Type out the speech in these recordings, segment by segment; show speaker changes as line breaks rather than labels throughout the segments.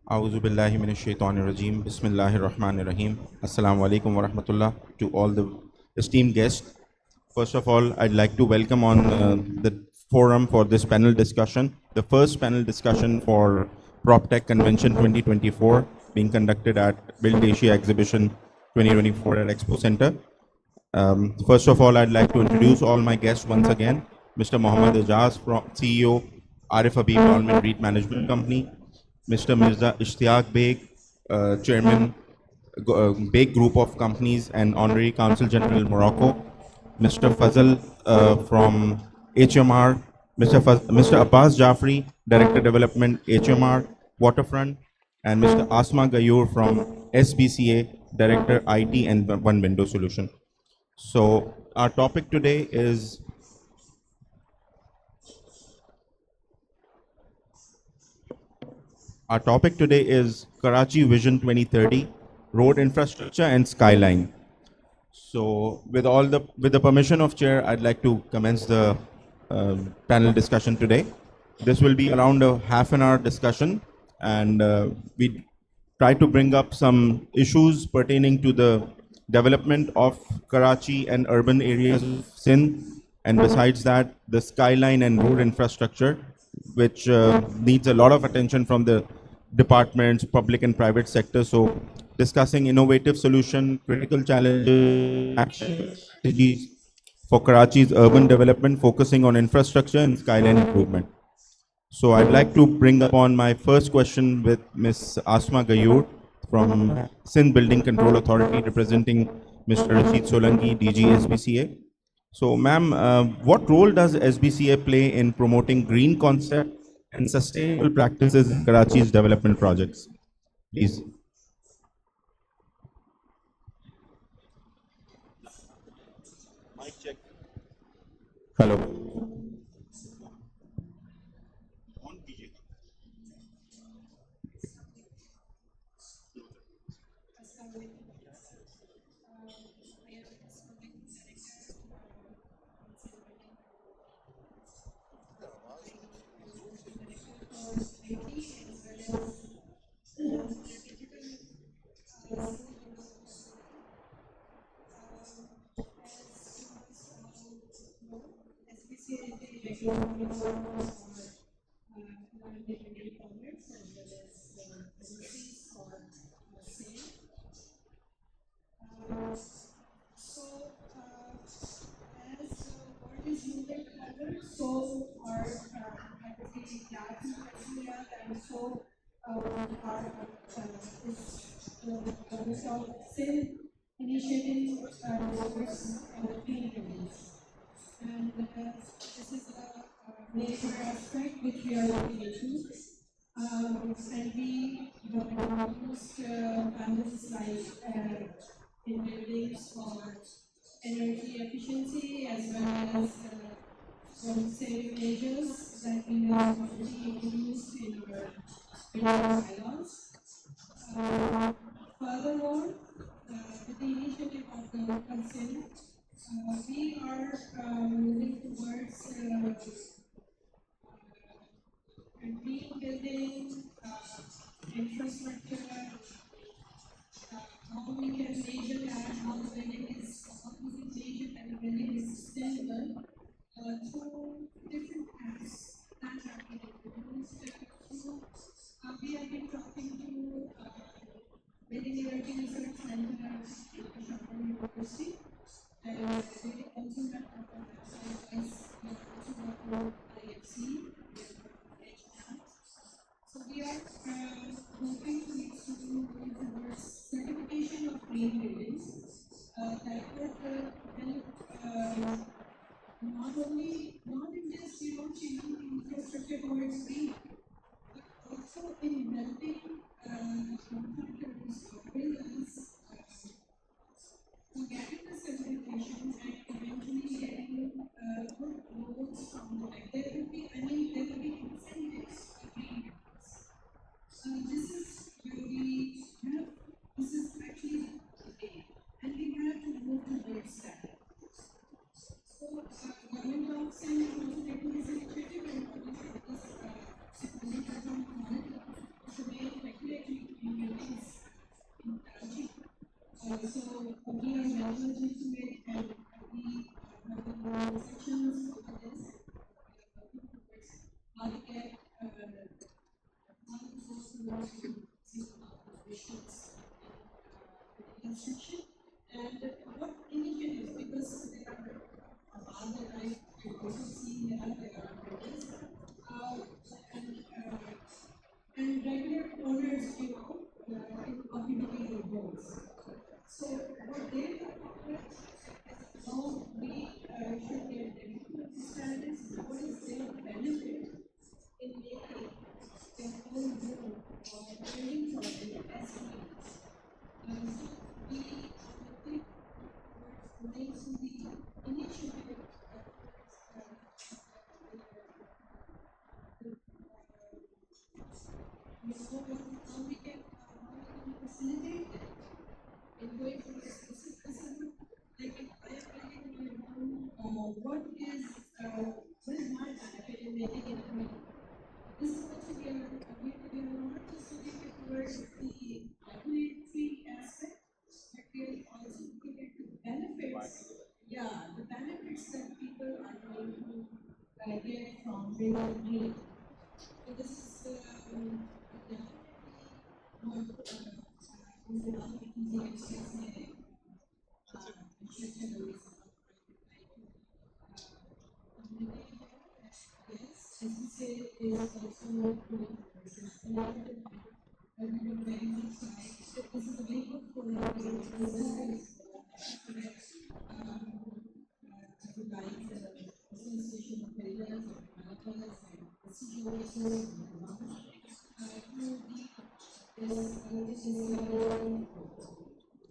A'udhu billahi minash shaitanir rajim. Bismillahir rahmanir rahim. Assalamu alaikum wa rahmatullah to all the esteemed guests. First of all, I'd like to welcome on the forum for this panel discussion, the first panel discussion for PropTech Convention 2024 being conducted at Build Asia Exhibition 2024 at Expo Center. First of all, I'd like to introduce all my guests once again. Mr. Mohammad Ijaz, CEO, Arif Habib Government REIT Management Company. Mr. Mirza Ishtiaq Beg, Chairman, Beg Group of Companies and Honorary Consul General Morocco. Mr. Fazal from HMR. Mr. Abbas Jafri, Director Development, HMR, Waterfront. And Mr. Asma Gayur from SBCA, Director IT and One Window Solution. So our topic today is Karachi Vision 2030, road infrastructure and skyline. So with the permission of chair, I'd like to commence the panel discussion today. This will be around a half an hour discussion, and we try to bring up some issues pertaining to the development of Karachi and urban areas of Sindh, and besides that, the skyline and road infrastructure, which needs a lot of attention from the departments, public and private sector. So discussing innovative solution, critical challenges, action strategies for Karachi's urban development, focusing on infrastructure and skyline improvement. So I'd like to bring upon my first question with Ms. Asma Gayur from Sindh Building Control Authority, representing Mr. Rashid Solanki, DG SBCA. So, ma'am, what role does SBCA play in promoting green concept and sustainable practices in Karachi's development projects? Please. Hello.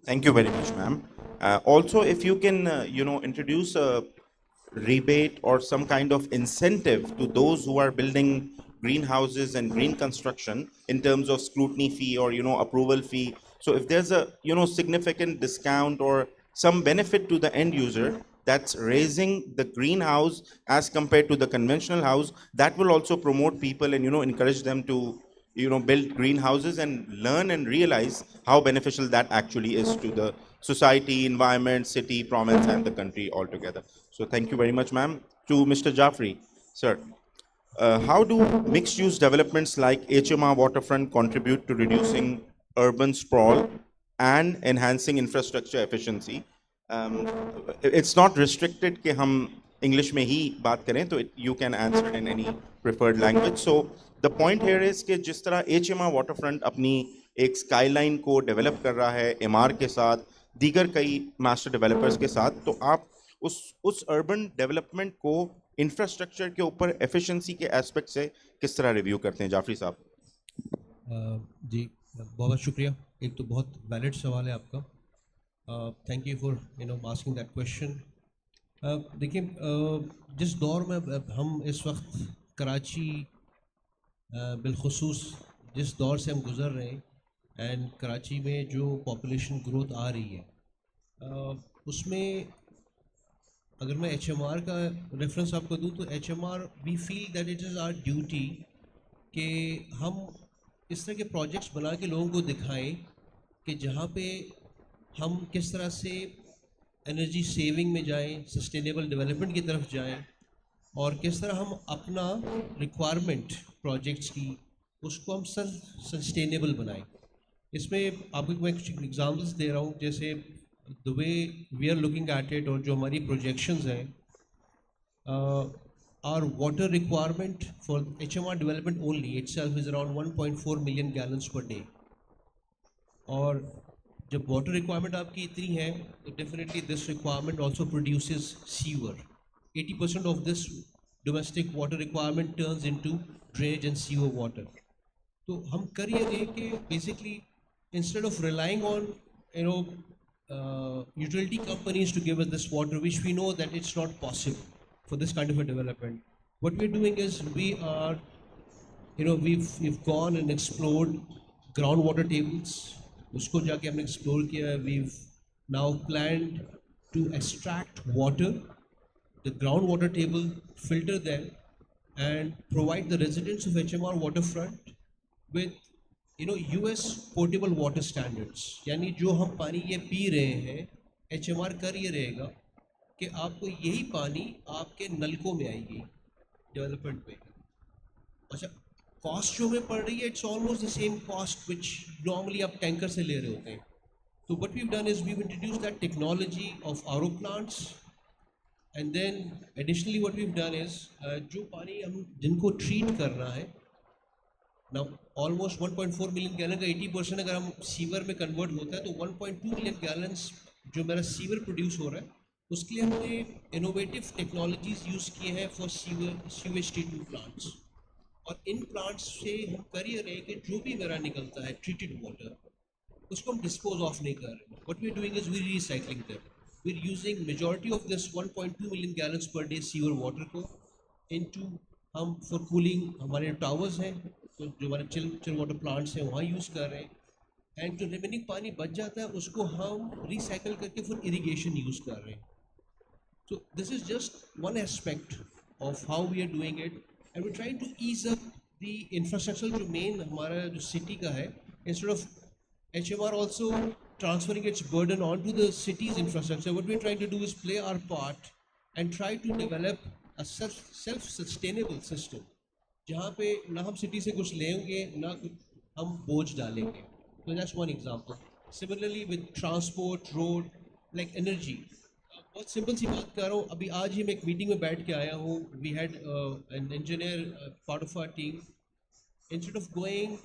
Thank you very much, ma'am. Also, if you can, introduce a rebate or some kind of incentive to those who are building greenhouses and green construction in terms of scrutiny fee or, approval fee. So if there's a, significant discount or some benefit to the end user that's raising the greenhouse as compared to the conventional house, that will also promote people and, encourage them to build greenhouses and learn and realize how beneficial that actually is to the society, environment, city, province, and the country altogether. So thank you very much, ma'am. To Mr. Jaffrey, sir, how do mixed use developments like HMR waterfront contribute to reducing urban sprawl and enhancing infrastructure efficiency? It's not restricted कि हम English में ही बात करें, तो you can answer it in any preferred language. So the point here is कि जिस तरह HMR waterfront अपनी एक skyline को develop कर रहा है MR के साथ, दीगर कई master developers के साथ, तो आप उस urban development को इंफ्रास्ट्रक्चर के ऊपर एफिशिएंसी के एस्पेक्ट से किस तरह रिव्यू करते हैं जाफरी साहब?
जी बहुत शुक्रिया, एक तो बहुत वैलिड सवाल है आपका. Thank you for asking that question. देखिए, जिस दौर में हम इस वक्त कराची बिलखुसूस जिस दौर से हम गुज़र रहे हैं एंड कराची में जो पॉपुलेशन ग्रोथ आ रही है, उसमें अगर मैं HMR का रेफरेंस आपको दूं तो HMR we feel that it is our duty कि हम इस तरह के प्रोजेक्ट्स बना के लोगों को दिखाएं कि जहाँ पे हम किस तरह से एनर्जी सेविंग में जाएं, सस्टेनेबल डेवलपमेंट की तरफ जाएं और किस तरह हम अपना रिक्वायरमेंट प्रोजेक्ट्स की उसको हम सस्टेनेबल बनाएं. इसमें आपको मैं कुछ एग्जांपल्स दे रहा हूँ. जैसे the way we are looking at it और जो हमारी projections हैं, our water requirement for HMR development only itself is around 1.4 million gallons per day. और जब water requirement आपकी इतनी है तो definitely this requirement also produces sewer. 80% of this domestic water requirement turns into drainage and sewer water. तो हम कर ये रहे कि basically instead of relying on utility companies to give us this water, which we know that it's not possible for this kind of a development. What we're doing is we are, we've gone and explored groundwater tables. उसको जाके हमने explore किया. We've now planned to extract water, the groundwater table, filter them, and provide the residents of HMR waterfront with US portable water standards. यानी जो हम पानी ये P रहे हैं, HMR कर ये रहेगा कि आपको यही पानी आपके नलकों में आएगी डेवलपमेंट में. अच्छा, कॉस्ट जो हमें पड़ रही है it's almost the same cost which normally आप टैंकर से ले रहे होते हैं. So what we've done is we've introduced that technology of RO plants, and then additionally what we've done is जो पानी हम जिनको treat करना है, now almost 1.4 million gallon का 80% अगर हम सीवर में convert होता है तो 1.2 million gallons जो मेरा सीवर produce हो रहा है उसके लिए हमने innovative technologies use किए हैं for sewage treatment plants. और इन प्लांट्स से हम कर ये रहे हैं कि जो भी मेरा निकलता है ट्रीटेड वाटर उसको हम डिस्पोज ऑफ नहीं कर रहे. What we are doing is we recycling them. We are using majority of this 1.2 million gallons per day sewer water को इनटू हम फॉर कूलिंग हमारे टावर्स हैं तो जो हमारे चिल वाटर प्लांट्स हैं वहाँ यूज़ कर रहे हैं. एंड जो रिमेनिंग पानी बच जाता है उसको हम रिसाइकल करके फॉर इरीगेशन यूज़ कर रहे हैं. So this is just one aspect of how we are doing it, and we're trying to ease up the infrastructure जो main हमारा जो city का है, instead of HMR also transferring its burden onto the city's infrastructure. What we're trying to do is play our part and try to develop a self-sustainable system जहाँ पे ना हम city से कुछ लेंगे ना कुछ हम बोझ डालेंगे. So that's one example. Similarly with transport, road, like energy. बहुत सिंपल सी बात कर रहा हूँ. अभी आज ही मैं एक मीटिंग में बैठ के आया हूँ. We had an engineer part of our team. Instead of going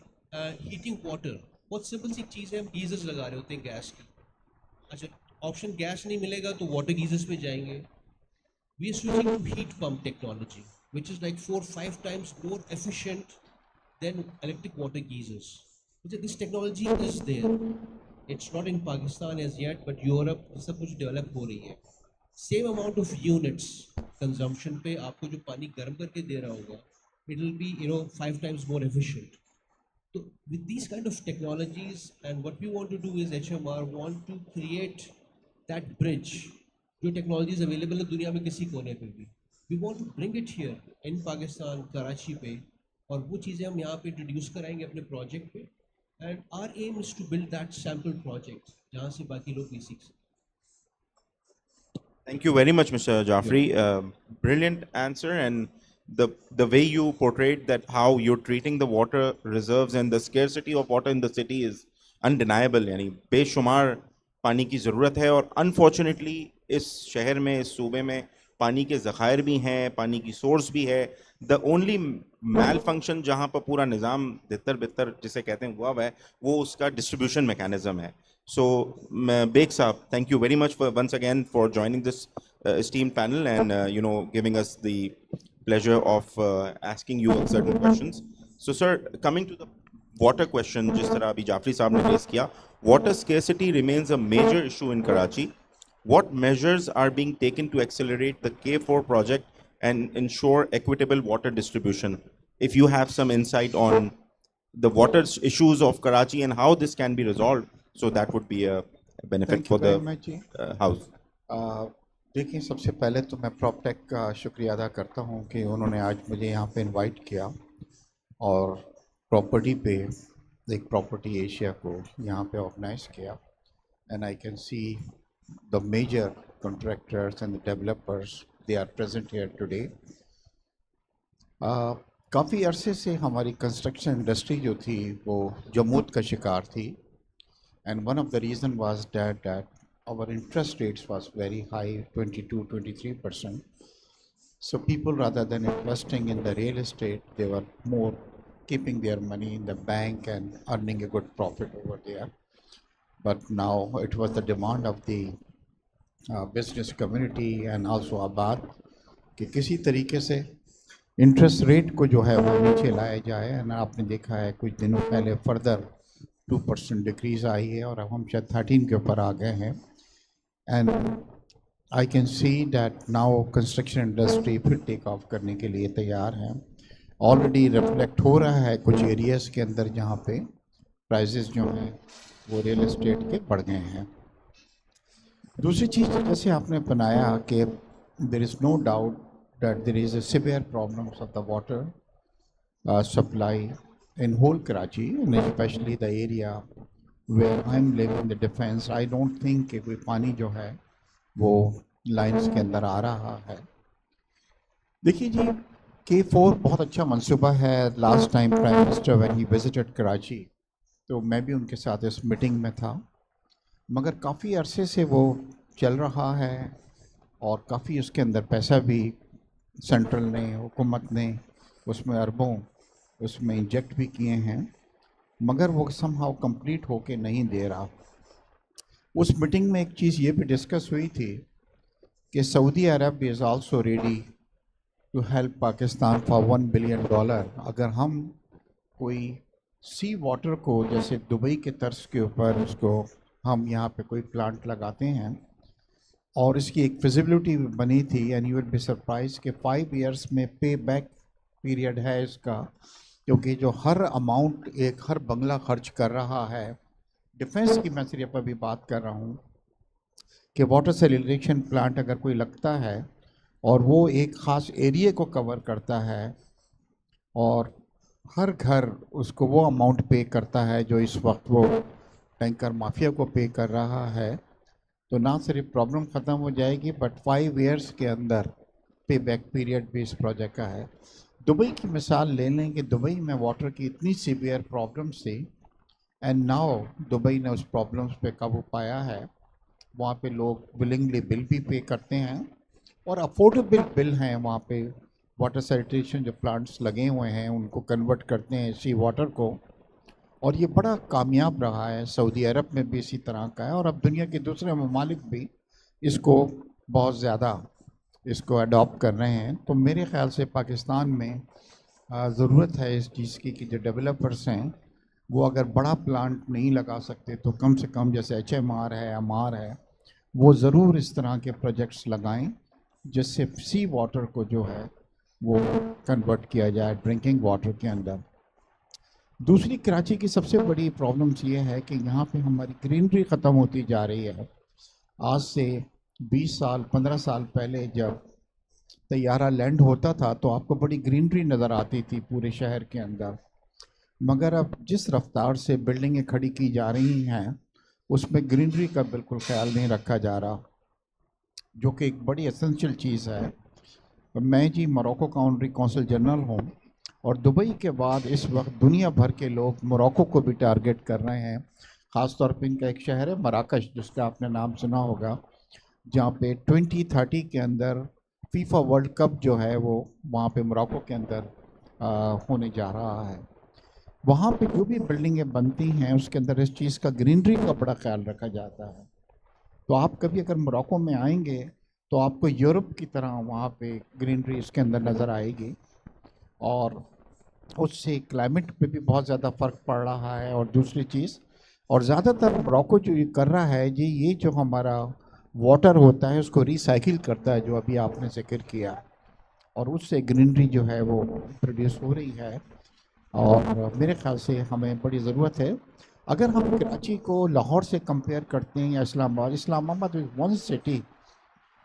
heating water, बहुत सिंपल सी चीज़ है, हम गीजर्स लगा रहे होते हैं गैस की. अच्छा, ऑप्शन गैस नहीं मिलेगा तो वाटर गीजर्स पे जाएंगे. We are switching to heat pump technology which is like 4-5 times more efficient than electric water geysers. This technology is there. It's not in Pakistan as yet, but Europe सब कुछ develop हो रही है. Same amount of units consumption पे आपको जो पानी गर्म करके दे रहा होगा it will be 5 times more efficient. तो with these kind of technologies and what we want to do is HMR want to create that bridge. जो टेक्नोलॉजीज अवेलेबल है दुनिया में किसी कोने पे भी, we want to bring it here in Pakistan Karachi पे, और वो चीज़ें हम यहाँ पे इंट्रोड्यूस कराएंगे अपने प्रोजेक्ट पे. And our aim is to build that sample project जहाँ से बाकी लोग भी सीख सकें.
Thank you very much, Mr. Jaffrey. Brilliant answer, and the way you portrayed that how you're treating the water reserves and the scarcity of water in the city is undeniable. यानी बेशुमार पानी की ज़रूरत है, और unfortunately इस शहर में, इस सूबे में पानी के ज़खायर भी हैं, पानी की सोर्स भी है. द ओनली मैल फंक्शन जहाँ पर पूरा निज़ाम तितर बितर जिसे कहते हैं हुआ है, वो उसका डिस्ट्रीब्यूशन मैकेनिज्म है. So, Beg Saab, thank you very much once again for joining this esteemed panel and giving us the pleasure of asking you certain questions. So, sir, coming to the water question, जिस तरह अभी जाफरी साहब ने raise किया, water scarcity remains a major issue in Karachi. What measures are being taken to accelerate the K4 project and ensure equitable water distribution? If you have some insight on the water issues of Karachi and how this can be resolved, so that would be a benefit for the house.
देखिए, सबसे पहले तो मैं proptech का शुक्रिया अदा करता हूं कि उन्होंने आज मुझे यहाँ पे इनवाइट किया और प्रॉपर्टी पे एक प्रॉपर्टी एशिया को यहाँ पे ऑर्गेनाइज किया. And I can see the major contractors and the developers, they are present here today. काफ़ी अरसे से हमारी कंस्ट्रक्शन इंडस्ट्री जो थी वो जमूत का शिकार थी. And one of the reason was that our interest rates was very high, 22-23%. So people, rather than investing in the real estate, they were more keeping their money in the bank and earning a good profit over there. But now it was the demand of the business community and also Abad कि किसी तरीके से interest rate को जो है वो नीचे लाया जाए. एंड आपने देखा है कुछ दिनों पहले फर्दर 2% डिक्रीज़ आई है और अब हम शायद 13 के ऊपर आ गए हैं. And I can see that now construction industry फिर टेक ऑफ करने के लिए तैयार है. ऑलरेडी रिफ्लेक्ट हो रहा है कुछ एरियाज़ के अंदर जहाँ पे प्राइसेस जो हैं वो रियल एस्टेट के बढ़ गए हैं. दूसरी चीज़ जैसे आपने बनाया कि there is no doubt that there is a severe problems of the water supply in whole Karachi, and especially the area where I'm living, the defense. I don't think कि कोई पानी जो है वो लाइन्स के अंदर आ रहा है. देखिए जी, K4 बहुत अच्छा मंसूबा है। Last time prime minister when he visited Karachi, तो मैं भी उनके साथ इस मीटिंग में था, मगर काफ़ी अरसे से वो चल रहा है और काफ़ी उसके अंदर पैसा भी सेंट्रल ने, हुकूमत ने उसमें अरबों उसमें इंजेक्ट भी किए हैं, मगर वो समहाउ कंप्लीट होके नहीं दे रहा। उस मीटिंग में एक चीज़ ये भी डिस्कस हुई थी कि Saudi Arab is also ready to help Pakistan for $1 billion. अगर हम कोई सी वाटर को जैसे दुबई के तर्ज के ऊपर उसको हम यहाँ पे कोई प्लांट लगाते हैं और इसकी एक फिजिबिलिटी बनी थी, and you will be surprise कि 5 इयर्स में पे बैक पीरियड है इसका, क्योंकि जो हर अमाउंट एक हर बंगला खर्च कर रहा है, डिफेंस की मैं सिर्फ अभी बात कर रहा हूँ कि वाटर सेलिब्रेशन प्लांट अगर कोई लगता है और वो एक ख़ास एरिया को कवर करता है और हर घर उसको वो अमाउंट पे करता है जो इस वक्त वो टैंकर माफिया को पे कर रहा है, तो ना सिर्फ प्रॉब्लम ख़त्म हो जाएगी बट 5 इयर्स के अंदर पे बैक पीरियड भी इस प्रोजेक्ट का है। दुबई की मिसाल ले लें कि दुबई में वाटर की इतनी सीवियर प्रॉब्लम्स थी, एंड नाउ दुबई ने उस प्रॉब्लम्स पे काबू पाया है। वहाँ पे लोग विलिंगली बिल भी पे करते हैं और अफोर्डेबल बिल हैं वहाँ पे। वाटर सैनिटेशन जो प्लांट्स लगे हुए हैं उनको कन्वर्ट करते हैं सी वाटर को, और ये बड़ा कामयाब रहा है। सऊदी अरब में भी इसी तरह का है और अब दुनिया के दूसरे ममालिक भी इसको बहुत ज़्यादा इसको अडॉप्ट कर रहे हैं। तो मेरे ख्याल से पाकिस्तान में ज़रूरत है इस चीज़ की कि जो डेवलपर्स हैं वो अगर बड़ा प्लांट नहीं लगा सकते तो कम से कम जैसे HMR है, अमार है, वो ज़रूर इस तरह के प्रोजेक्ट्स लगाएं जिससे सी वाटर को जो है वो कन्वर्ट किया जाए ड्रिंकिंग वाटर के अंदर। दूसरी कराची की सबसे बड़ी प्रॉब्लम्स ये है कि यहाँ पे हमारी ग्रीनरी ख़त्म होती जा रही है। आज से 20 साल 15 साल पहले जब तैयारा लैंड होता था तो आपको बड़ी ग्रीनरी नज़र आती थी पूरे शहर के अंदर, मगर अब जिस रफ्तार से बिल्डिंगें खड़ी की जा रही हैं उसमें ग्रीनरी का बिल्कुल ख्याल नहीं रखा जा रहा, जो कि एक बड़ी एसेंशियल चीज़ है। मैं जी मोरक्को का ऑनरी कौंसल जनरल हूँ और दुबई के बाद इस वक्त दुनिया भर के लोग मोरक्को को भी टारगेट कर रहे हैं। ख़ास तौर पे इनका एक शहर है मराकश, जिसका आपने नाम सुना होगा, जहाँ पे 2030 के अंदर फीफा वर्ल्ड कप जो है वो वहाँ पे मोरक्को के अंदर होने जा रहा है। वहाँ पे जो भी बिल्डिंगें बनती हैं उसके अंदर इस चीज़ का ग्रीनरी का बड़ा ख्याल रखा जाता है। तो आप कभी अगर मोरक्को में आएंगे तो आपको यूरोप की तरह वहाँ पे ग्रीनरी इसके अंदर नज़र आएगी, और उससे क्लाइमेट पे भी बहुत ज़्यादा फ़र्क पड़ रहा है। और दूसरी चीज़, और ज़्यादातर मोरक्को जो ये कर रहा है जी, ये जो हमारा वाटर होता है उसको रिसाइकिल करता है, जो अभी आपने जिक्र किया, और उससे ग्रीनरी जो है वो प्रोड्यूस हो रही है। और मेरे ख्याल से हमें बड़ी ज़रूरत है। अगर हम कराची को लाहौर से कंपेयर करते हैं या Islamabad, Islamabad is one city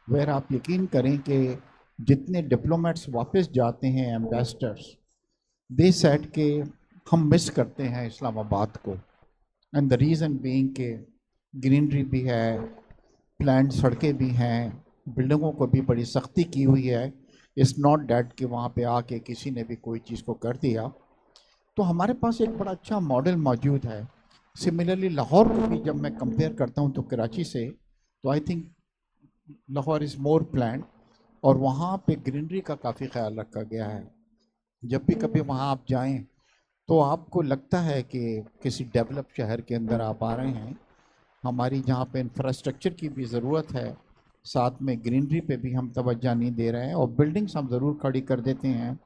where आप यकीन करें कि जितने डिप्लोमेट्स वापस जाते हैं एम्बेसडर्स, दे सेड के हम मिस करते हैं इस्लामाबाद को, एंड द रीज़न बीइंग के ग्रीनरी भी है, प्लान सड़कें भी हैं, बिल्डिंगों को भी बड़ी सख्ती की हुई है। इट्स नॉट डैट कि वहाँ पे आके किसी ने भी कोई चीज़ को कर दिया। तो हमारे पास एक बड़ा अच्छा मॉडल मौजूद है। सिमिलरली लाहौर को भी जब मैं कंपेयर करता हूँ तो कराची से, तो I think Lahore is more plan, और वहाँ पे ग्रीनरी का काफ़ी ख्याल रखा गया है। जब भी कभी वहाँ आप जाएं तो आपको लगता है कि किसी डेवलप शहर के अंदर आप आ रहे हैं। हमारी जहाँ पे इंफ्रास्ट्रक्चर की भी ज़रूरत है, साथ में ग्रीनरी पे भी हम तवज्जो नहीं दे रहे हैं, और बिल्डिंग्स हम ज़रूर खड़ी कर देते हैं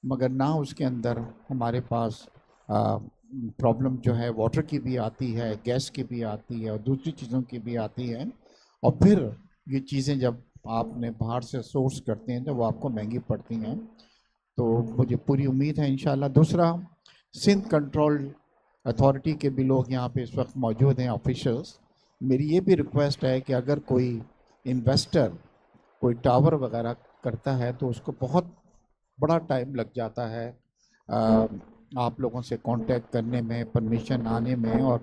मगर ना उसके अंदर हमारे पास प्रॉब्लम जो है वाटर की भी आती है, गैस की भी आती है और दूसरी चीज़ों की भी आती है। और फिर ये चीज़ें जब आपने बाहर से सोर्स करते हैं तो वो आपको महंगी पड़ती हैं। तो मुझे पूरी उम्मीद है इंशाल्लाह। दूसरा, सिंध कंट्रोल अथॉरिटी के भी लोग यहाँ पे इस वक्त मौजूद हैं, ऑफिशियल्स। मेरी ये भी रिक्वेस्ट है कि अगर कोई इन्वेस्टर कोई टावर वगैरह करता है तो उसको बहुत बड़ा टाइम लग जाता है आप लोगों से कांटेक्ट करने में, परमिशन आने में और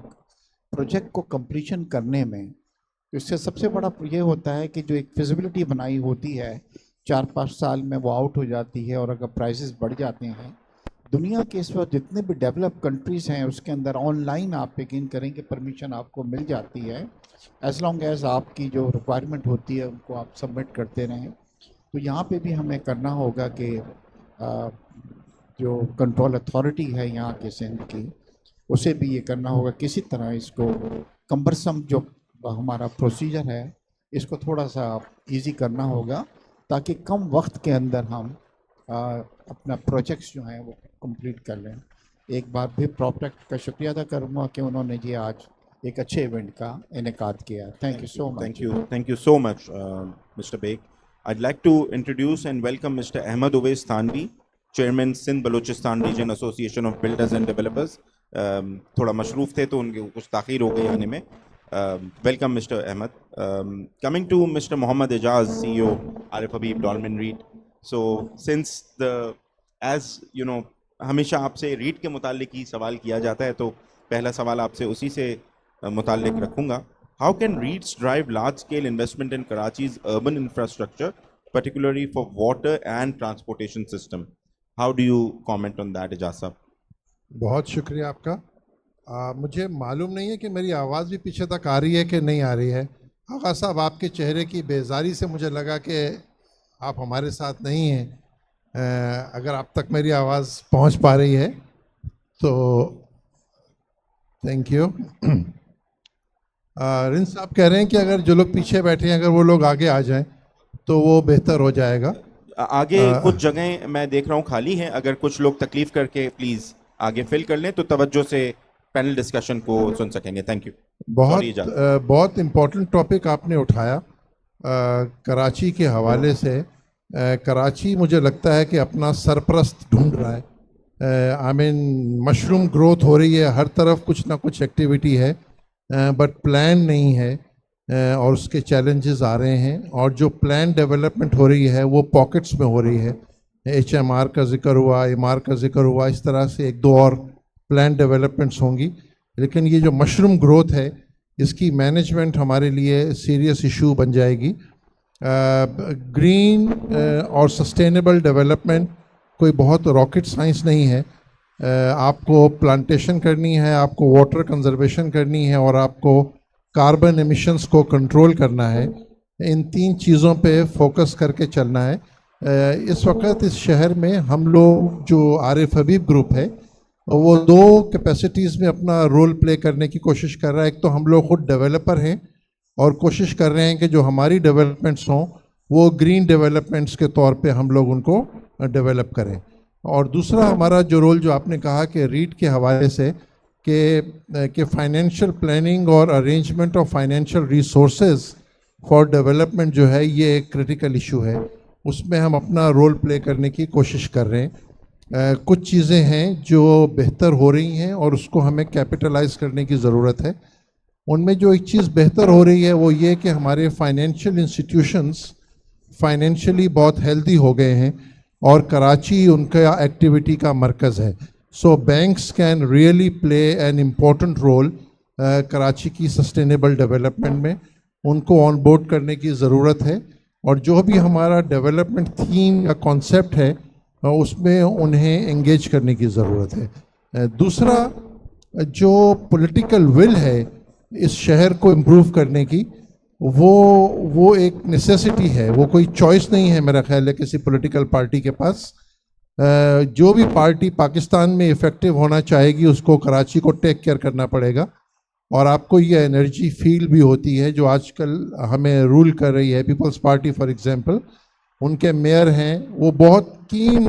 प्रोजेक्ट को कंप्लीशन करने में। तो इससे सबसे बड़ा ये होता है कि जो एक फिजिबिलिटी बनाई होती है 4-5 साल में वो आउट हो जाती है, और अगर प्राइसेस बढ़ जाते हैं, दुनिया के इस वक्त जितने भी डेवलप कंट्रीज़ हैं उसके अंदर ऑनलाइन आप यकीन करें कि परमिशन आपको मिल जाती है, एज लॉन्ग एज आपकी जो रिक्वायरमेंट होती है उनको आप सबमिट करते रहें। तो यहाँ पे भी हमें करना होगा कि जो कंट्रोल अथॉरिटी है यहाँ के सिंध की, उसे भी ये करना होगा किसी तरह इसको कम्बरसम जो हमारा प्रोसीजर है इसको थोड़ा सा इजी करना होगा, ताकि कम वक्त के अंदर हम अपना प्रोजेक्ट्स जो हैं वो कंप्लीट कर लें। एक बार फिर प्रॉपटेक्ट का शुक्रिया अदा करूँगा कि उन्होंने ये आज एक अच्छे इवेंट का इनेकाद किया। Thank you so much.
Thank you so much, Mr. Beg. I'd like to introduce and welcome Mr. Ahmed Uwais Thanvi, Chairman Sindh Balochistan Region Association of Builders and Developers. थोड़ा मशरूफ थे तो उनके कुछ ताख़ीर हो गई आने में। Welcome, Mr. Ahmed. Coming to Mr. Mohammad Ejaz, CEO, Arif Habib Dolmen REIT. So since as you know, हमेशा आपसे REIT के मुतालिक ही सवाल किया जाता है, तो पहला सवाल आपसे उसी से मुतालिक रखूँगा। How can REITs drive large-scale investment in Karachi's urban infrastructure, particularly for water and transportation system? How do you comment on that, Ejaz साहब?
बहुत शुक्रिया आपका। मुझे मालूम नहीं है कि मेरी आवाज़ भी पीछे तक आ रही है कि नहीं आ रही है। आगा साहब, आपके चेहरे की बेजारी से मुझे लगा कि आप हमारे साथ नहीं हैं। अगर आप तक मेरी आवाज़ पहुंच पा रही है तो थैंक यू। रिन साहब कह रहे हैं कि अगर जो लोग पीछे बैठे हैं अगर वो लोग आगे आ जाएं तो वो बेहतर हो जाएगा।
आगे कुछ जगह मैं देख रहा हूँ खाली हैं, अगर कुछ लोग तकलीफ करके प्लीज़ आगे फिल कर लें तो तवज्जो से पैनल डिस्कशन को सुन सकेंगे। Thank you.
बहुत इम्पोर्टेंट टॉपिक आपने उठाया कराची के हवाले से। कराची मुझे लगता है कि अपना सरपरस्त ढूंढ रहा है। आई मीन मशरूम ग्रोथ हो रही है, हर तरफ कुछ ना कुछ एक्टिविटी है, बट प्लान नहीं है, और उसके चैलेंजेस आ रहे हैं। और जो प्लान डेवलपमेंट हो रही है वो पॉकेट्स में हो रही है। HMR का जिक्र हुआ, MR का जिक्र हुआ, इस तरह से एक दो और प्लान डेवलपमेंट्स होंगी। लेकिन ये जो मशरूम ग्रोथ है इसकी मैनेजमेंट हमारे लिए सीरियस इशू बन जाएगी। ग्रीन और सस्टेनेबल डेवलपमेंट कोई बहुत रॉकेट साइंस नहीं है। आपको प्लांटेशन करनी है, आपको वाटर कंजर्वेशन करनी है, और आपको कार्बन एमिशंस को कंट्रोल करना है। इन तीन चीज़ों पे फोकस करके चलना है। इस वक्त इस शहर में हम लोग जो आरिफ हबीब ग्रुप है वो दो कैपेसिटीज़ में अपना रोल प्ले करने की कोशिश कर रहा है। एक तो हम लोग खुद डेवलपर हैं और कोशिश कर रहे हैं कि जो हमारी डेवलपमेंट्स हों वो ग्रीन डेवलपमेंट्स के तौर पे हम लोग उनको डेवलप करें। और दूसरा हमारा जो रोल जो आपने कहा कि रीट के हवाले से कि फाइनेंशियल प्लानिंग और arrangement of financial resources for development जो है ये एक क्रिटिकल इशू है, उसमें हम अपना रोल प्ले करने की कोशिश कर रहे हैं। कुछ चीज़ें हैं जो बेहतर हो रही हैं और उसको हमें कैपिटलाइज करने की ज़रूरत है। उनमें जो एक चीज़ बेहतर हो रही है वो ये कि हमारे फाइनेंशियल इंस्टीट्यूशंस फाइनेंशियली बहुत हेल्दी हो गए हैं और कराची उनका एक्टिविटी का मरकज़ है। So banks can really play an important role Karachi की सस्टेनेबल डेवलपमेंट में। उनको ऑन बोर्ड करने की ज़रूरत है, और जो भी हमारा डेवलपमेंट थीम या कॉन्सेप्ट है उसमें उन्हें एंगेज करने की ज़रूरत है। दूसरा, जो पॉलिटिकल विल है इस शहर को इम्प्रूव करने की, वो एक नेसेसिटी है, वो कोई चॉइस नहीं है मेरा ख्याल है किसी पॉलिटिकल पार्टी के पास। जो भी पार्टी पाकिस्तान में इफ़ेक्टिव होना चाहेगी उसको कराची को टेक केयर करना पड़ेगा। और आपको ये एनर्जी फील भी होती है जो आजकल हमें रूल कर रही है। पीपल्स पार्टी फॉर एग्जांपल, उनके मेयर हैं वो बहुत कीन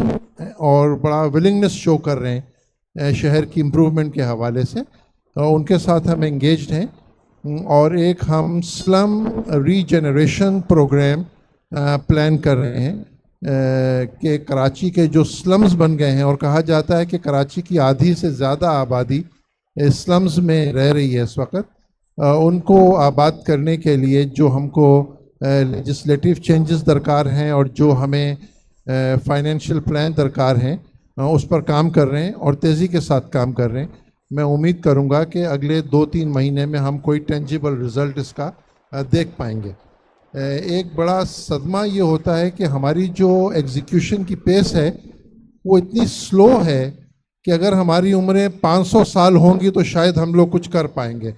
और बड़ा विलिंगनेस शो कर रहे हैं शहर की इम्प्रूवमेंट के हवाले से, उनके साथ हम एंगेज्ड हैं। और एक हम स्लम रीजनरेशन प्रोग्राम प्लान कर रहे हैं कि कराची के जो स्लम्स बन गए हैं, और कहा जाता है कि कराची की आधी से ज़्यादा आबादी स्लम्स में रह रही है इस वक्त, उनको आबाद करने के लिए जो हमको लेजिस्लेटिव चेंजेस दरकार हैं और जो हमें फाइनेंशियल प्लान दरकार हैं उस पर काम कर रहे हैं और तेज़ी के साथ काम कर रहे हैं। मैं उम्मीद करूंगा कि अगले 2-3 महीने में हम कोई टेंजिबल रिज़ल्ट इसका देख पाएंगे। एक बड़ा सदमा ये होता है कि हमारी जो एग्जीक्यूशन की पेस है वो इतनी स्लो है कि अगर हमारी उम्रें 500 साल होंगी तो शायद हम लोग कुछ कर पाएंगे।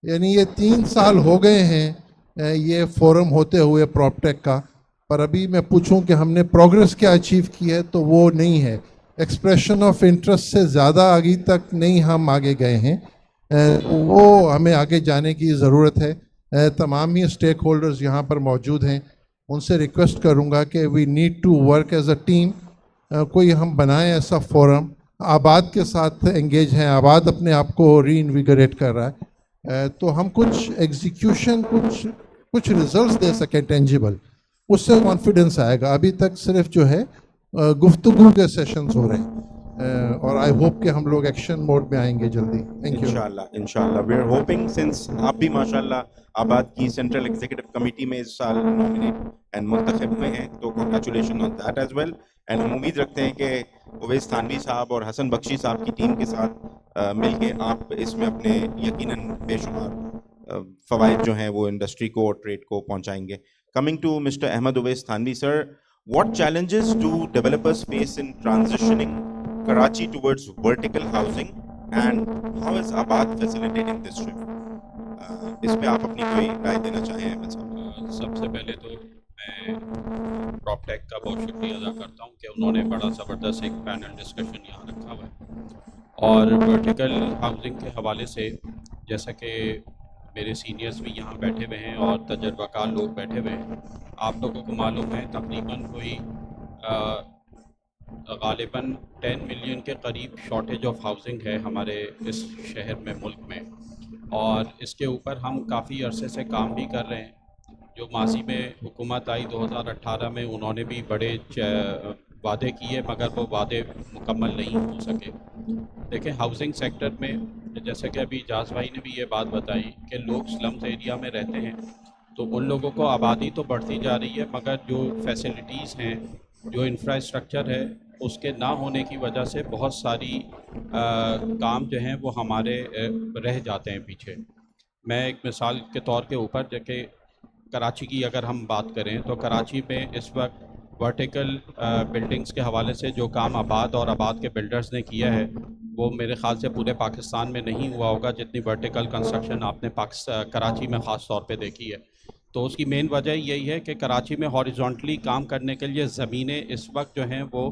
यानी ये 3 साल हो गए हैं ये फोरम होते हुए प्रॉपटेक का, पर अभी मैं पूछूं कि हमने प्रोग्रेस क्या अचीव की है तो वो नहीं है। एक्सप्रेशन ऑफ इंटरेस्ट से ज़्यादा आगे तक नहीं हम आगे गए हैं, वो हमें आगे जाने की ज़रूरत है। तमाम ही स्टेक होल्डर्स यहाँ पर मौजूद हैं, उनसे रिक्वेस्ट करूँगा कि we need to work as a team. कोई हम बनाएं ऐसा फोरम, आबाद के साथ एंगेज हैं, आबाद अपने आप को री इन्विगरेट कर रहा है, तो हम कुछ एग्जीक्यूशन कुछ रिजल्ट्स दे सकें टेंजिबल, उससे कॉन्फिडेंस आएगा। अभी तक सिर्फ जो है गुफ्तगू के सेशंस हो रहे हैं, और आई होप कि हम लोग एक्शन मोड में आएंगे जल्दी। Thank you.
इंशाल्लाह वी आर होपिंग, सिंस आप भी माशाल्लाह आबाद की सेंट्रल एग्जीक्यूटिव कमेटी में इस साल नॉमिनेट एंड मुंतखब हुए हैं, तो congratulation on that as well. And हम उम्मीद रखते हैं कि उवैस थानवी साहब और हसन बख्शी साहब की टीम के साथ मिलके आप इसमें अपने यकीनन बेशुमार फ़वाइद जो हैं वो इंडस्ट्री को और ट्रेड को पहुंचाएंगे। Coming to mister Ahmed Uwais Thanvi sir, what challenges do developers face in transitioning Karachi towards vertical housing and how is Abad facilitating this shift? इस पे आप अपनी कोई राय देना चाहें अहमद साहब?
सबसे पहले तो मैं प्रॉपटेक का बहुत शुक्रिया अदा करता हूँ कि उन्होंने बड़ा ज़बरदस्त एक पैनल डिस्कशन यहाँ रखा हुआ है। और वर्टिकल हाउसिंग के हवाले से जैसा कि मेरे सीनियर्स भी यहाँ बैठे हुए हैं और तजर्बाकार लोग बैठे हुए हैं, आप लोगों को मालूम है तकरीबन कोई गालिबन 10 मिलियन के करीब शॉर्टेज ऑफ हाउसिंग है हमारे इस शहर में, मुल्क में। और इसके ऊपर हम काफ़ी अरसे से काम भी कर रहे हैं। जो माजी में हुकूमत आई 2018 में, उन्होंने भी बड़े वादे किए मगर वो वादे मुकम्मल नहीं हो सके। देखें, हाउसिंग सेक्टर में जैसे कि अभी जाज भाई ने भी ये बात बताई कि लोग स्लम्स एरिया में रहते हैं, तो उन लोगों को आबादी तो बढ़ती जा रही है मगर जो फैसिलिटीज़ हैं, जो इंफ्रास्ट्रक्चर है, उसके ना होने की वजह से बहुत सारी काम जो हैं वो हमारे रह जाते हैं पीछे। मैं एक मिसाल के तौर के ऊपर जैसे कराची की अगर हम बात करें तो कराची में इस वक्त वर्टिकल बिल्डिंग्स के हवाले से जो काम आबाद और आबाद के बिल्डर्स ने किया है वो मेरे ख़्याल से पूरे पाकिस्तान में नहीं हुआ होगा जितनी वर्टिकल कंस्ट्रक्शन आपने कराची में ख़ास तौर पे देखी है। तो उसकी मेन वजह यही है कि कराची में हॉरिजॉन्टली काम करने के लिए ज़मीनें इस वक्त जो हैं वो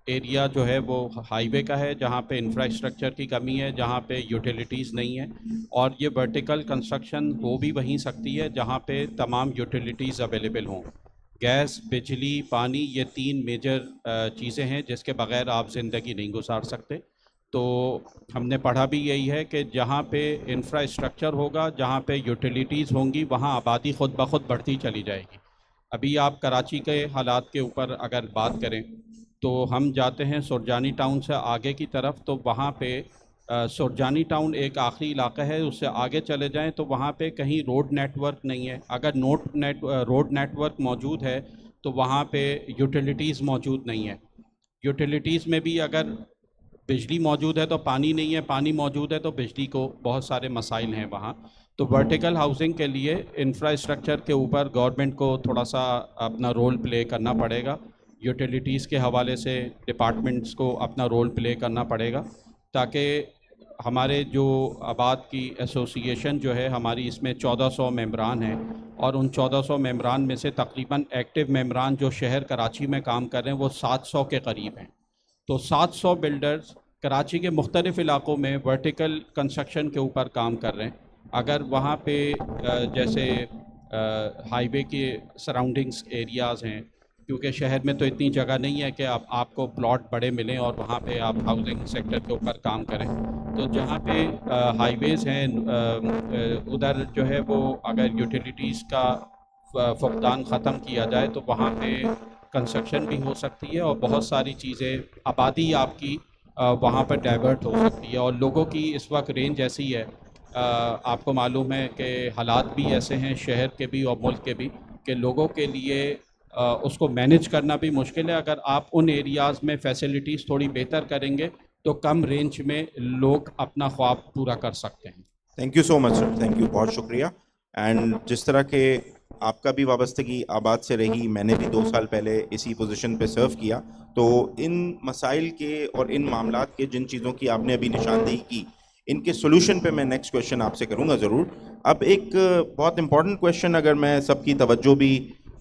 एरिया जो है वो हाईवे का है, जहाँ पे इंफ्रास्ट्रक्चर की कमी है, जहाँ पे यूटिलिटीज़ नहीं है। और ये वर्टिकल कंस्ट्रक्शन हो भी वहीं सकती है जहाँ पे तमाम यूटिलिटीज़ अवेलेबल हों। गैस, बिजली, पानी, ये 3 मेजर चीज़ें हैं जिसके बग़ैर आप ज़िंदगी नहीं गुजार सकते। तो हमने पढ़ा भी यही है कि जहाँ पे इंफ्रास्ट्रक्चर होगा, जहाँ पे यूटिलिटीज़ होंगी, वहाँ आबादी ख़ुद ब खुद बढ़ती चली जाएगी। अभी आप कराची के हालात के ऊपर अगर बात करें तो हम जाते हैं सुरजानी टाउन से आगे की तरफ, तो वहाँ पे सुरजानी टाउन एक आखिरी इलाका है, उससे आगे चले जाएं तो वहाँ पे कहीं रोड नेटवर्क नहीं है। अगर रोड नेटवर्क मौजूद है तो वहाँ पे यूटिलिटीज़ मौजूद नहीं है। यूटिलिटीज़ में भी अगर बिजली मौजूद है तो पानी नहीं है, पानी मौजूद है तो बिजली को बहुत सारे मसाइल हैं वहाँ। तो वर्टिकल हाउसिंग के लिए इंफ्रास्ट्रक्चर के ऊपर गवर्नमेंट को थोड़ा सा अपना रोल प्ले करना पड़ेगा। यूटिलिटीज़ के हवाले से डिपार्टमेंट्स को अपना रोल प्ले करना पड़ेगा ताकि हमारे जो आबाद की एसोसिएशन जो है हमारी, इसमें 1400 मेंबरान हैं और उन 1400 मेंबरान में से तकरीबन एक्टिव मेंबरान जो शहर कराची में काम कर रहे हैं वो 700 के करीब हैं। तो 700 बिल्डर्स कराची के मुख्तलिफ़ इलाक़ों में वर्टिकल कंस्ट्रक्शन के ऊपर काम कर रहे हैं। अगर वहाँ पे जैसे हाईवे के सराउंडिंग्स एरियाज़ हैं, क्योंकि शहर में तो इतनी जगह नहीं है कि आपको प्लॉट बड़े मिलें और वहाँ पे आप हाउसिंग सेक्टर के ऊपर काम करें। तो जहाँ पे हाईवेज़ हैं उधर जो है वो अगर यूटिलिटीज़ का फुकदान ख़त्म किया जाए तो वहाँ पे कंस्ट्रक्शन भी हो सकती है और बहुत सारी चीज़ें, आबादी आपकी वहाँ पर डाइवर्ट हो सकती है। और लोगों की इस वक्त रेंज ऐसी है, आपको मालूम है कि हालात भी ऐसे हैं शहर के भी और मुल्क के भी कि लोगों के लिए उसको मैनेज करना भी मुश्किल है। अगर आप उन एरियाज़ में फैसिलिटीज़ थोड़ी बेहतर करेंगे तो कम रेंज में लोग अपना ख्वाब पूरा कर सकते हैं।
Thank you so much sir, thank you, बहुत शुक्रिया। एंड जिस तरह के आपका भी वाबस्तगी आबाद से रही, मैंने भी 2 साल पहले इसी पोजीशन पे सर्व किया, तो इन मसाइल के और इन मामलात के जिन चीज़ों की आपने अभी निशानदेही की, इनके सोल्यूशन पे मैं नेक्स्ट क्वेश्चन आपसे करूंगा ज़रूर। अब एक बहुत इंपॉर्टेंट क्वेश्चन अगर मैं सबकी तवज्जो भी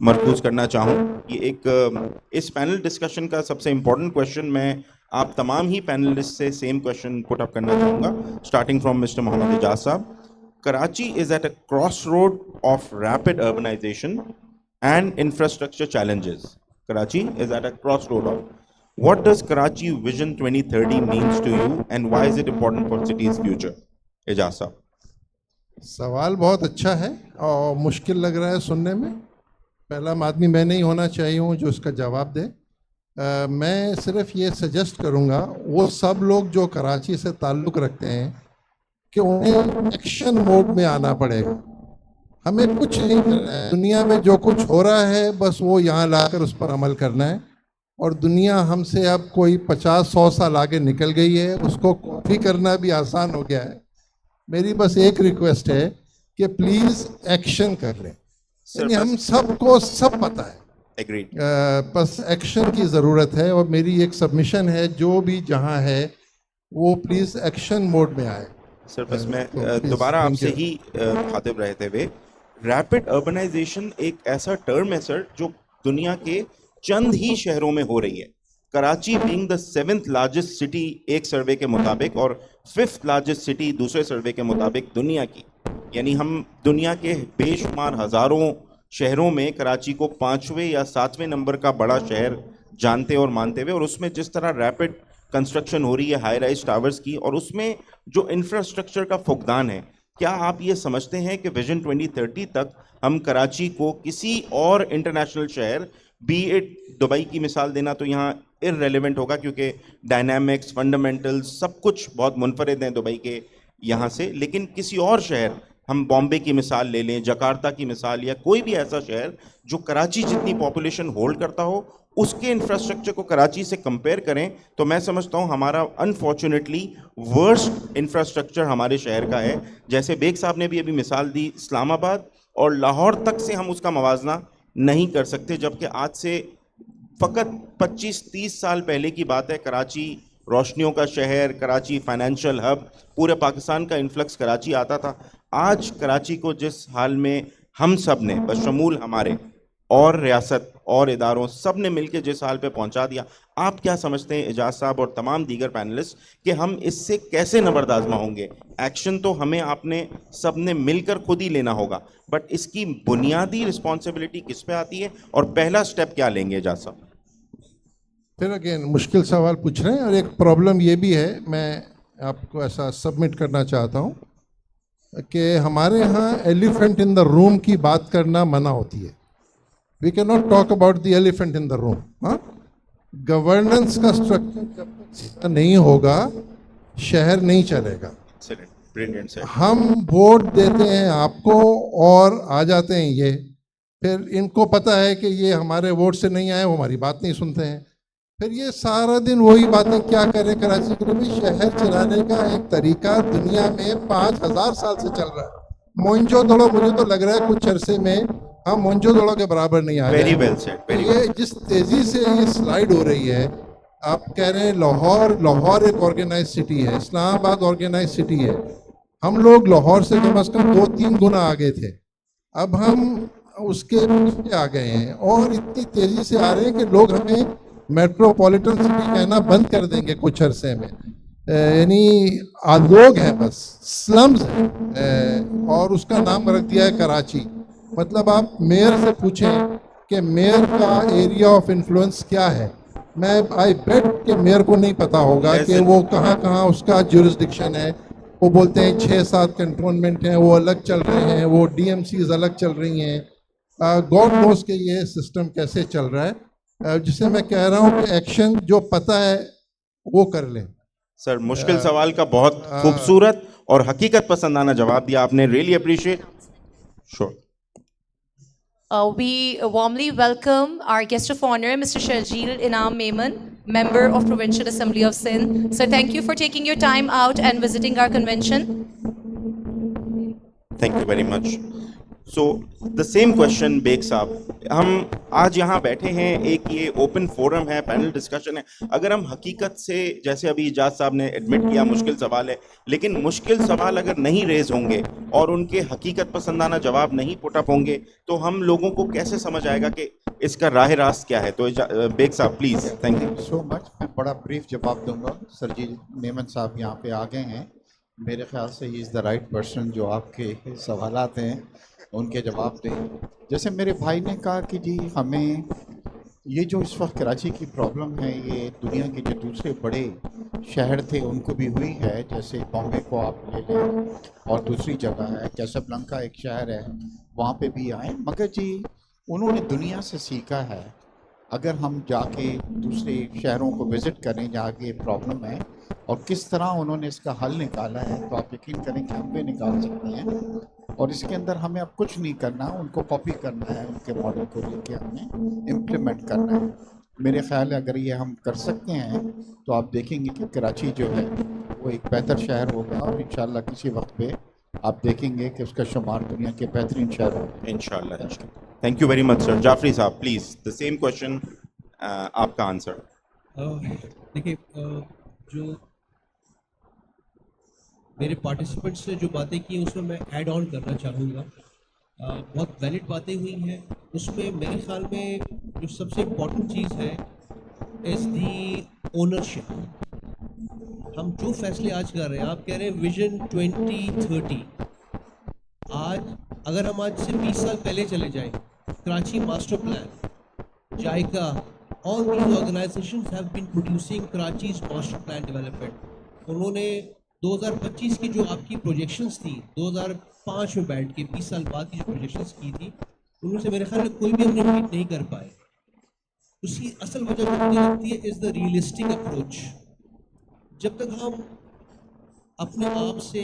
मरकूज़ करना चाहूँ, ये एक इस पैनल डिस्कशन का सबसे इम्पोर्टेंट क्वेश्चन मैं आप तमाम ही पैनलिस्ट से सेम क्वेश्चन पुट अप करना चाहूँगा, starting from mister Mohammad Ejaz sahab. Karachi is at a crossroad of rapid urbanization and infrastructure challenges. Karachi is at a crossroad of. What does Karachi Vision 2030 means to you, and why is it important for city's future? Ejaz साहब।
सवाल बहुत अच्छा है और मुश्किल लग रहा है सुनने में। पहला आदमी मैं नहीं होना चाहिए हूँ जो इसका जवाब दे। मैं सिर्फ ये सजेस्ट करूँगा वो सब लोग जो कराची से ताल्लुक़ रखते हैं कि उन्हें एक्शन मोड में आना पड़ेगा। हमें कुछ नहीं करना है, दुनिया में जो कुछ हो रहा है बस वो यहाँ लाकर उस पर अमल करना है। और दुनिया हमसे अब कोई 50-100 साल आगे निकल गई है, उसको कॉपी करना भी आसान हो गया है। मेरी बस एक रिक्वेस्ट है कि प्लीज़ एक्शन कर लें। यानी हम सबको सब पता है,
एग्रीड,
बस एक्शन की ज़रूरत है। और मेरी एक सबमिशन है, जो भी जहाँ है वो प्लीज़ एक्शन मोड में आए।
सर बस मैं दोबारा आपसे ही खातिब रहते हुए, रैपिड अर्बनाइजेशन एक ऐसा टर्म है सर जो दुनिया के चंद ही शहरों में हो रही है। Karachi being the 7th largest city एक सर्वे के मुताबिक और 5th लार्जेस्ट सिटी दूसरे सर्वे के मुताबिक दुनिया की, यानी हम दुनिया के बेशुमार हज़ारों शहरों में कराची को 5वें या 7वें नंबर का बड़ा शहर जानते और मानते हुए, और उसमें जिस तरह रैपिड कंस्ट्रक्शन हो रही है हाई राइज टावर्स की, और उसमें जो इंफ्रास्ट्रक्चर का फुकदान है, क्या आप ये समझते हैं कि विजन 2030 तक हम कराची को किसी और इंटरनेशनल शहर, बी इट दुबई की मिसाल देना तो यहाँ इररेलेवेंट होगा क्योंकि डायनामिक्स, फंडामेंटल्स सब कुछ बहुत मुनफरिद हैं दुबई के यहाँ से, लेकिन किसी और शहर, हम बॉम्बे की मिसाल ले लें, जकार्ता की मिसाल, या कोई भी ऐसा शहर जो कराची जितनी पॉपुलेशन होल्ड करता हो, उसके इंफ्रास्ट्रक्चर को कराची से कंपेयर करें तो मैं समझता हूं हमारा अनफॉर्चुनेटली वर्स्ट इंफ्रास्ट्रक्चर हमारे शहर का है। जैसे बेग साहब ने भी अभी मिसाल दी, इस्लामाबाद और लाहौर तक से हम उसका मवाजना नहीं कर सकते, जबकि आज से फ़कत 25-30 साल पहले की बात है, कराची रोशनियों का शहर, कराची फाइनेंशियल हब, पूरे पाकिस्तान का इन्फ्लक्स कराची आता था। आज कराची को जिस हाल में हम सब ने, बशमूल हमारे और रियासत और इदारों सब ने मिलकर जिस हाल पे पहुंचा दिया, आप क्या समझते हैं एजाज साहब और तमाम दीगर पैनलिस्ट कि हम इससे कैसे नबरदाज़मा होंगे? एक्शन तो हमें आपने सब ने मिलकर खुद ही लेना होगा, बट इसकी बुनियादी रिस्पॉन्सिबिलिटी किस पे आती है और पहला स्टेप क्या लेंगे एजाज साहब?
फिर अगेन मुश्किल सवाल पूछ रहे हैं, और एक प्रॉब्लम ये भी है, मैं आपको ऐसा सबमिट करना चाहता हूँ कि हमारे यहाँ एलिफेंट इन द रूम की बात करना मना होती है। We cannot talk about the elephant in the room. हाँ, गवर्नेंस का स्ट्रक्चर नहीं होगा, शहर नहीं चलेगा।
Brilliant, sir.
हम वोट देते हैं आपको और आ जाते हैं ये, फिर इनको पता है कि ये हमारे वोट से नहीं आए, वो हमारी बात नहीं सुनते हैं, फिर ये सारा दिन वही बातें क्या करें। कराची के लिए शहर चलाने का एक तरीका दुनिया में 5000 साल से चल रहा है। मोइंजोदड़ो, मुझे तो लग रहा है कुछ अरसे में हम मोइंजोदड़ो के बराबर नहीं आ
Very
रहे।
well said, very
ये जिस तेजी से ये स्लाइड हो रही है, आप कह रहे हैं लाहौर एक ऑर्गेनाइज सिटी है, इस्लामाबाद ऑर्गेनाइज सिटी है। हम लोग लाहौर से कम से कम 2-3 गुना आगे थे, अब हम उसके पीछे आ गए हैं और इतनी तेजी से आ रहे हैं कि लोग हमें मेट्रोपॉलिटन सिटी कहना बंद कर देंगे कुछ अरसे में। यानी लोग हैं बस, स्लम्स हैं, और उसका नाम रख दिया है कराची। मतलब आप मेयर से पूछें कि मेयर का एरिया ऑफ इन्फ्लुएंस क्या है, मैं आई बेट कि मेयर को नहीं पता होगा कि वो कहाँ कहाँ उसका जुरिस्डिक्शन है। वो बोलते हैं 6-7 कंटोनमेंट हैं, वो अलग चल रहे हैं, वो DMCs अलग चल रही हैं। गॉड नोस के ये सिस्टम कैसे चल रहा है, जिसे मैं कह रहा हूँ कि एक्शन जो पता है वो कर लें।
सर मुश्किल सवाल का बहुत खूबसूरत और हकीकत पसंदाना जवाब दिया आपने, really appreciate. Sure.
We warmly welcome our guest of honor, Mr. Sharjeel Inam Memon, Member of Provincial Assembly of Sindh. So thank you for taking your time out and visiting our convention.
Thank you very much. So the same question Baig sahab, हम आज यहाँ बैठे हैं, एक ये open forum है, panel discussion है, अगर हम हकीकत से, जैसे अभी इजाज साहब ने एडमिट किया मुश्किल सवाल है, लेकिन मुश्किल सवाल अगर नहीं रेज होंगे और उनके हकीकत पसंदाना जवाब नहीं पुटअप होंगे तो हम लोगों को कैसे समझ आएगा कि इसका राह रास्त क्या है? तो बेग साहब please, thank you
so much. मैं बड़ा ब्रीफ जवाब दूंगा। सरजील मेमन साहब यहाँ पे आ गए हैं, मेरे ख्याल से he is the right person जो आपके सवालात हैं उनके जवाब दें। जैसे मेरे भाई ने कहा कि जी हमें ये जो इस वक्त कराची की प्रॉब्लम है, ये दुनिया के जो दूसरे बड़े शहर थे उनको भी हुई है, जैसे बॉम्बे को आप ले लें और दूसरी जगह है कैसाब्लंका एक शहर है, वहाँ पे भी आए, मगर जी उन्होंने दुनिया से सीखा है। अगर हम जाके दूसरे शहरों को विज़िट करें जहाँ की प्रॉब्लम है और किस तरह उन्होंने इसका हल निकाला है, तो आप यकीन करें कि हम भी निकाल सकते हैं। और इसके अंदर हमें अब कुछ नहीं करना, उनको कॉपी करना है, उनके मॉडल को लेके हमें इम्प्लीमेंट करना है। मेरे ख्याल है अगर ये हम कर सकते हैं तो आप देखेंगे कि कराची जो है वो एक बेहतर शहर होगा और इंशाल्लाह किसी वक्त पे आप देखेंगे कि उसका शुमार दुनिया के बेहतरीन शहर होगा
इंशाल्लाह। Thank you very much sir. Jafri sahab please, the same question, आपका आंसर।
देखिए, जो मेरे पार्टिसिपेंट्स ने जो बातें की उसमें मैं ऐड ऑन करना चाहूँगा। बहुत वैलिड बातें हुई हैं, उसमें मेरे ख्याल में जो सबसे इम्पोर्टेंट चीज़ है इज़ दी ओनरशिप। हम जो फैसले आज कर रहे हैं, आप कह रहे हैं विजन 2030, आज अगर हम आज से 20 साल पहले चले जाएं, Karachi master plan, JICA, all these organizations have been producing Karachi's master plan development। उन्होंने 2025 की जो आपकी प्रोजेक्शंस थी, 2005 में बैठ के 20 साल बाद की जो प्रोजेक्शंस की थी, उनमें से मेरे ख्याल में कोई भी हमने मीट नहीं कर पाए। उसकी असल वजह मुझे लगती है इज़ द रियलिस्टिक अप्रोच। जब तक हम अपने आप से,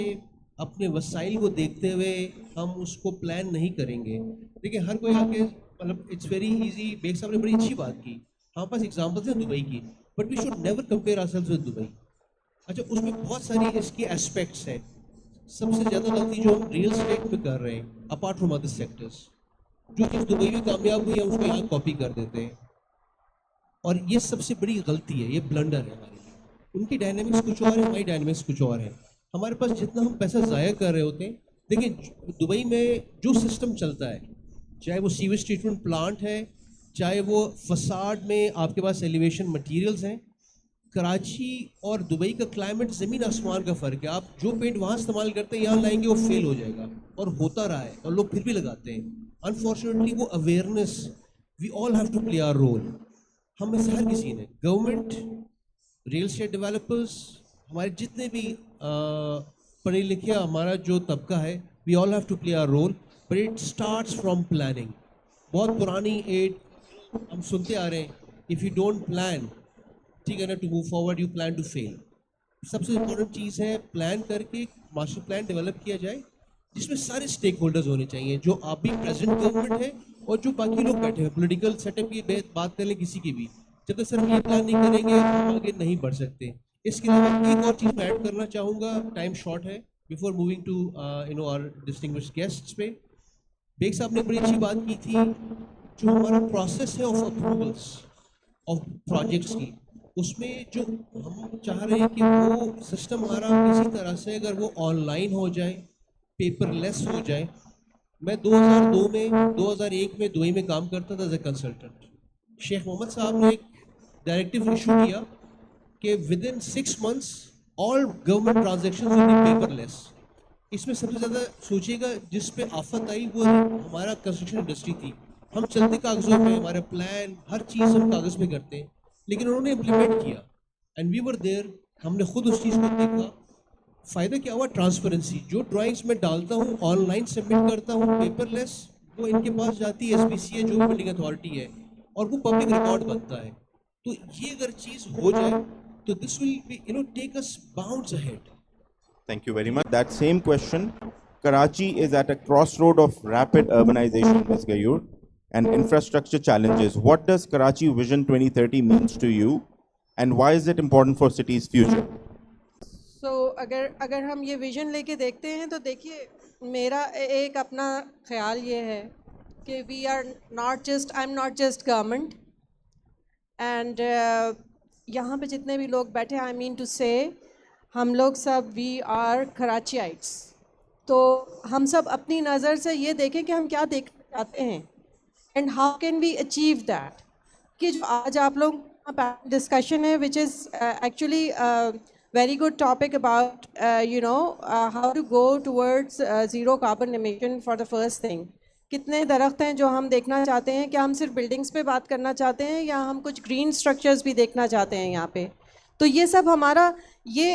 अपने वसाइल को देखते हुए हम उसको प्लान नहीं करेंगे, देखिए हर कोई आके, मतलब it's very easy. Bag sahab ने बड़ी अच्छी बात की, हमारे पास एग्जांपल्स हैं दुबई की, but we should never compare ourselves with Dubai. अच्छा, उसमें बहुत सारी इसकी एस्पेक्ट्स हैं। सबसे ज़्यादा गलती जो हम रियल एस्टेट पे कर रहे हैं, अपार्ट फ्रॉम अदर सेक्टर्स, जो चीज़ दुबई में कामयाब हुई है उसको यहाँ कॉपी कर देते हैं, और ये सबसे बड़ी गलती है, ये ब्लंडर है हमारे लिए। उनकी डायनेमिक्स कुछ और है, हमारी डायनेमिक्स कुछ और है। हमारे पास जितना हम पैसा ज़ाया कर रहे होते हैं, देखिए दुबई में जो सिस्टम चलता है, चाहे वो सीवेज ट्रीटमेंट प्लांट है, चाहे वो फसाड में आपके पास एलिवेशन मटेरियल्स हैं, कराची और दुबई का क्लाइमेट ज़मीन आसमान का फ़र्क है। आप जो पेंट वहाँ इस्तेमाल करते हैं यहाँ लाएंगे वो फेल हो जाएगा, और होता रहा है, और लोग फिर भी लगाते हैं। अनफॉर्चुनेटली वो awareness, we all have to play our role. हम में से हर किसी ने, गवर्नमेंट, रियल एस्टेट डेवलपर्स, हमारे जितने भी पढ़े लिखे हमारा जो तबका है, we all have to play our role, but it starts from planning. बहुत पुरानी एड हम सुनते आ रहे हैं, इफ़ यू डोंट प्लान, ठीक है ना, to move forward you plan to fail. सबसे इम्पोर्टेंट चीज़ है प्लान करके मास्टर प्लान डेवलप किया जाए, जिसमें सारे स्टेक होल्डर्स होने चाहिए, जो आप भी प्रेजेंट गवर्नमेंट है और जो बाकी लोग बैठे हैं। पॉलिटिकल सेटअप की बात कर लें किसी की भी, जब तक सर हम ये प्लान नहीं करेंगे हम आगे नहीं बढ़ सकते। इसके अलावा एक और चीज़ मैं ऐड करना चाहूँगा, टाइम शॉर्ट है, before moving to our distinguished guests पे। बेग साहब ने बड़ी अच्छी बात की थी, जो हमारा प्रोसेस है ऑफ अप्रूवल्स ऑफ प्रोजेक्ट्स की, उसमें जो हम चाह रहे हैं कि वो सिस्टम हमारा किसी तरह से अगर वो ऑनलाइन हो जाए, पेपरलेस हो जाए। मैं 2002 में 2001 में दुबई में काम करता था as a consultant. Sheikh Mohammed sahab ने एक डायरेक्टिव इशू किया कि within 6 months all government transaction will be paperless. इसमें सबसे ज़्यादा सोचिएगा जिस पे आफत आई वो हमारा कंस्ट्रक्शन इंडस्ट्री थी। हम चलते कागजों पे, हमारे प्लान हर चीज़ हम कागज़ पे करते हैं, लेकिन उन्होंने इम्प्लीमेंट किया एंड वी वर देयर, हमने खुद उस चीज़ को देखा। फ़ायदा क्या हुआ? ट्रांसपेरेंसी। जो ड्राइंग्स मैं डालता हूँ ऑनलाइन सबमिट करता हूँ पेपरलेस, वो इनके पास जाती है, SPC है जो बिल्डिंग अथॉरिटी है, और वो पब्लिक रिकॉर्ड बनता है। तो ये अगर चीज़ हो जाए तो this will be take us bounds ahead.
Thank you very much. That same question, Karachi is at a crossroad of rapid urbanization, Ms. Gayoor, and infrastructure challenges. What does Karachi Vision 2030 means to you, and why is it important for city's future?
अगर अगर हम ये vision लेके देखते हैं तो देखिए मेरा एक अपना ख्याल ये है कि we are not just, I am not just government and यहाँ पे जितने भी लोग बैठे, आई मीन टू से हम लोग सब वी आर कराचीइट्स। तो हम सब अपनी नज़र से ये देखें कि हम क्या देखना चाहते हैं and how can we achieve that. कि जो आज आप लोग डिस्कशन है which is actually very good topic about how to go towards zero carbon emission for the first thing। कितने दरख्त हैं जो हम देखना चाहते हैं, क्या हम सिर्फ बिल्डिंग्स पे बात करना चाहते हैं या हम कुछ ग्रीन स्ट्रक्चर्स भी देखना चाहते हैं यहाँ पे। तो ये सब हमारा ये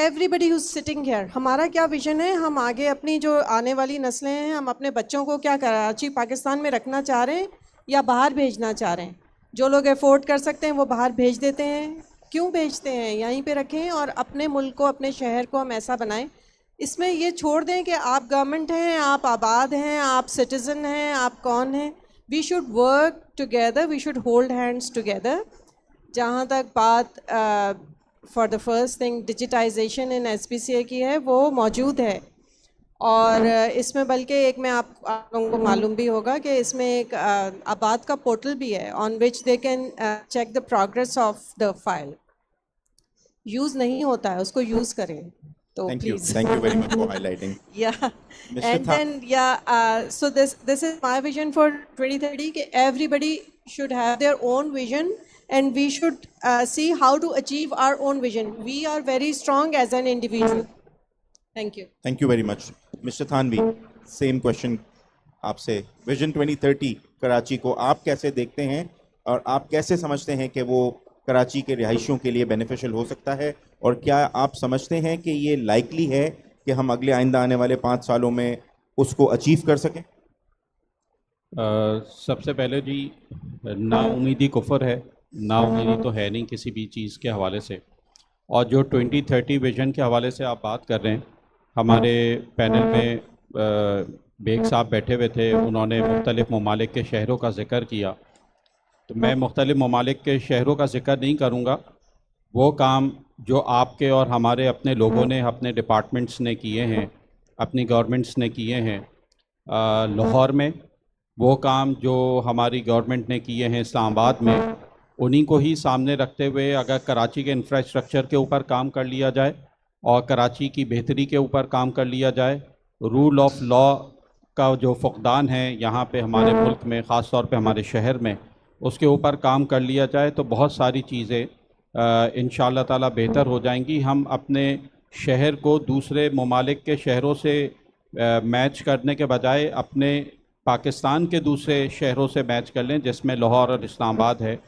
एवरीबडी हुज सिटिंग हियर, हमारा क्या विजन है, हम आगे अपनी जो आने वाली नस्लें हैं, हम अपने बच्चों को क्या कराची पाकिस्तान में रखना चाह रहे हैं या बाहर भेजना चाह रहे हैं। जो लोग अफोर्ड कर सकते हैं वो बाहर भेज देते हैं, क्यों भेजते हैं, यहीं पे रखें और अपने मुल्क को, अपने शहर को हम ऐसा बनाएं। इसमें ये छोड़ दें कि आप गवर्नमेंट हैं, आप आबाद हैं, आप सिटीज़न हैं, आप कौन हैं। We should work together, we should hold hands together. जहाँ तक बात for the first thing digitization in SPCA की है, वो मौजूद है और इसमें बल्कि एक मैं आप लोगों को मालूम भी होगा कि इसमें एक आबाद का पोर्टल भी है on which they can check the progress of the file. Use नहीं होता है, उसको यूज़ करें। तो
Thank you.
Please
Thank you very much for highlighting.
yeah
Mr.
and
Tha-
then so this is my vision for 2030 कि everybody should have their own vision and we should see how to achieve our own vision. We are very strong as an individual. Thank you.
Thank you very much. Mr. Thanvi, same question आपसे। Vision 2030 Karachi को आप कैसे देखते हैं और आप कैसे समझते हैं कि वो कराची के रिहायशियों के लिए बेनिफिशियल हो सकता है, और क्या आप समझते हैं कि ये लाइकली है कि हम अगले आइंदा आने वाले 5 सालों में उसको अचीव कर सकें?
सबसे पहले जी, नाउमीदी कुफर है, नाउमीदी तो है नहीं किसी भी चीज़ के हवाले से। और जो 2030 विजन के हवाले से आप बात कर रहे हैं, हमारे पैनल में बेग साहब बैठे हुए थे, उन्होंने मुख्तलिफ़ ममालिक के शहरों का ज़िक्र किया। तो मैं मुख्तलिफ़ ममालिक के शहरों का ज़िक्र नहीं करूँगा। वो काम जो आपके और हमारे अपने लोगों ने, अपने डिपार्टमेंट्स ने किए हैं, अपनी गवर्नमेंट्स ने किए हैं लाहौर में, वो काम जो हमारी गवर्नमेंट ने किए हैं इस्लामाबाद में, उन्हीं को ही सामने रखते हुए अगर कराची के इंफ्रास्ट्रक्चर के ऊपर काम कर लिया जाए और कराची की बेहतरी के ऊपर काम कर लिया जाए, रूल ऑफ लॉ का जो फुकदान है यहाँ पे हमारे मुल्क में, ख़ास तौर पे हमारे शहर में, उसके ऊपर काम कर लिया जाए तो बहुत सारी चीज़ें इंशाअल्लाह ताला बेहतर हो जाएंगी। हम अपने शहर को दूसरे ममालिक के शहरों से मैच करने के बजाय अपने पाकिस्तान के दूसरे शहरों से मैच कर लें, जिसमें लाहौर और इस्लामाबाद है।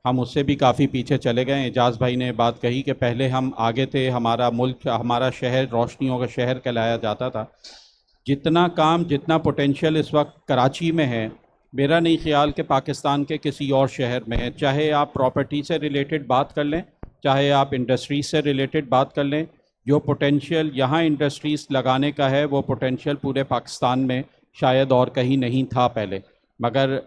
हम उससे भी काफ़ी पीछे चले गए। एजाज़ भाई ने बात कही कि पहले हम आगे थे, हमारा मुल्क, हमारा शहर रोशनियों का शहर कहलाया जाता था। जितना काम, जितना पोटेंशियल इस वक्त कराची में है, मेरा नहीं ख्याल कि पाकिस्तान के किसी और शहर में है। चाहे आप प्रॉपर्टी से रिलेटेड बात कर लें, चाहे आप इंडस्ट्रीज से रिलेटेड बात कर लें, जो पोटेंशियल यहाँ इंडस्ट्रीज़ लगाने का है वो पोटेंशियल पूरे पाकिस्तान में शायद और कहीं नहीं था पहले। मगर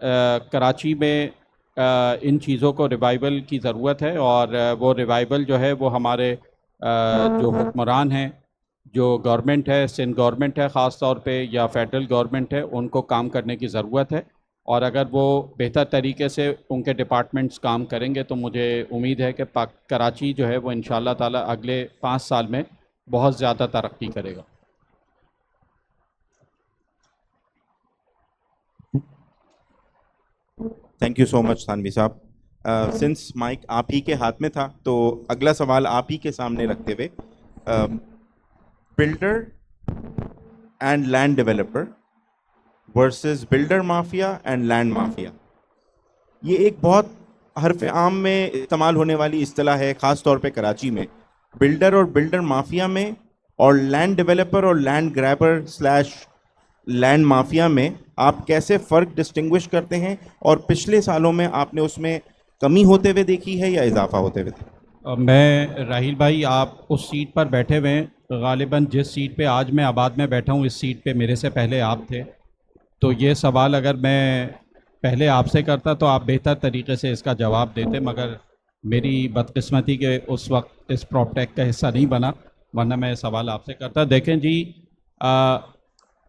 कराची में इन चीज़ों को रिवाइवल की ज़रूरत है, और वो रिवाइवल जो है वो हमारे जो हुक्मरान हैं, जो गवर्नमेंट है, सिंध गवर्नमेंट है ख़ास तौर पे, या फेडरल गवर्नमेंट है, उनको काम करने की ज़रूरत है। और अगर वो बेहतर तरीके से उनके डिपार्टमेंट्स काम करेंगे तो मुझे उम्मीद है कि कराची जो है वो इंशाअल्लाह ताला अगले 5 साल में बहुत ज़्यादा तरक्की करेगा।
Thank you so much Thanvi साहब। सिंस माइक आप ही के हाथ में था, तो अगला सवाल आप ही के सामने रखते हुए, builder and land developer versus builder mafia and land mafia, ये एक बहुत हरफ आम में इस्तेमाल होने वाली इस्तिलाह है, ख़ास तौर पे कराची में। बिल्डर और बिल्डर माफिया में, और लैंड डेवलपर और land grabber slash land mafia में आप कैसे फ़र्क डिस्टिंग्विश करते हैं, और पिछले सालों में आपने उसमें कमी होते हुए देखी है या इजाफा होते हुए?
मैं राहिल भाई, आप उस सीट पर बैठे हुए हैं, गालिबन जिस सीट पे आज मैं आबाद में बैठा हूँ, इस सीट पे मेरे से पहले आप थे। तो ये सवाल अगर मैं पहले आपसे करता तो आप बेहतर तरीके से इसका जवाब देते, मगर मेरी बदकिस्मती के उस वक्त इस प्रॉपटेक का हिस्सा नहीं बना, वरना मैं सवाल आपसे करता। देखें जी,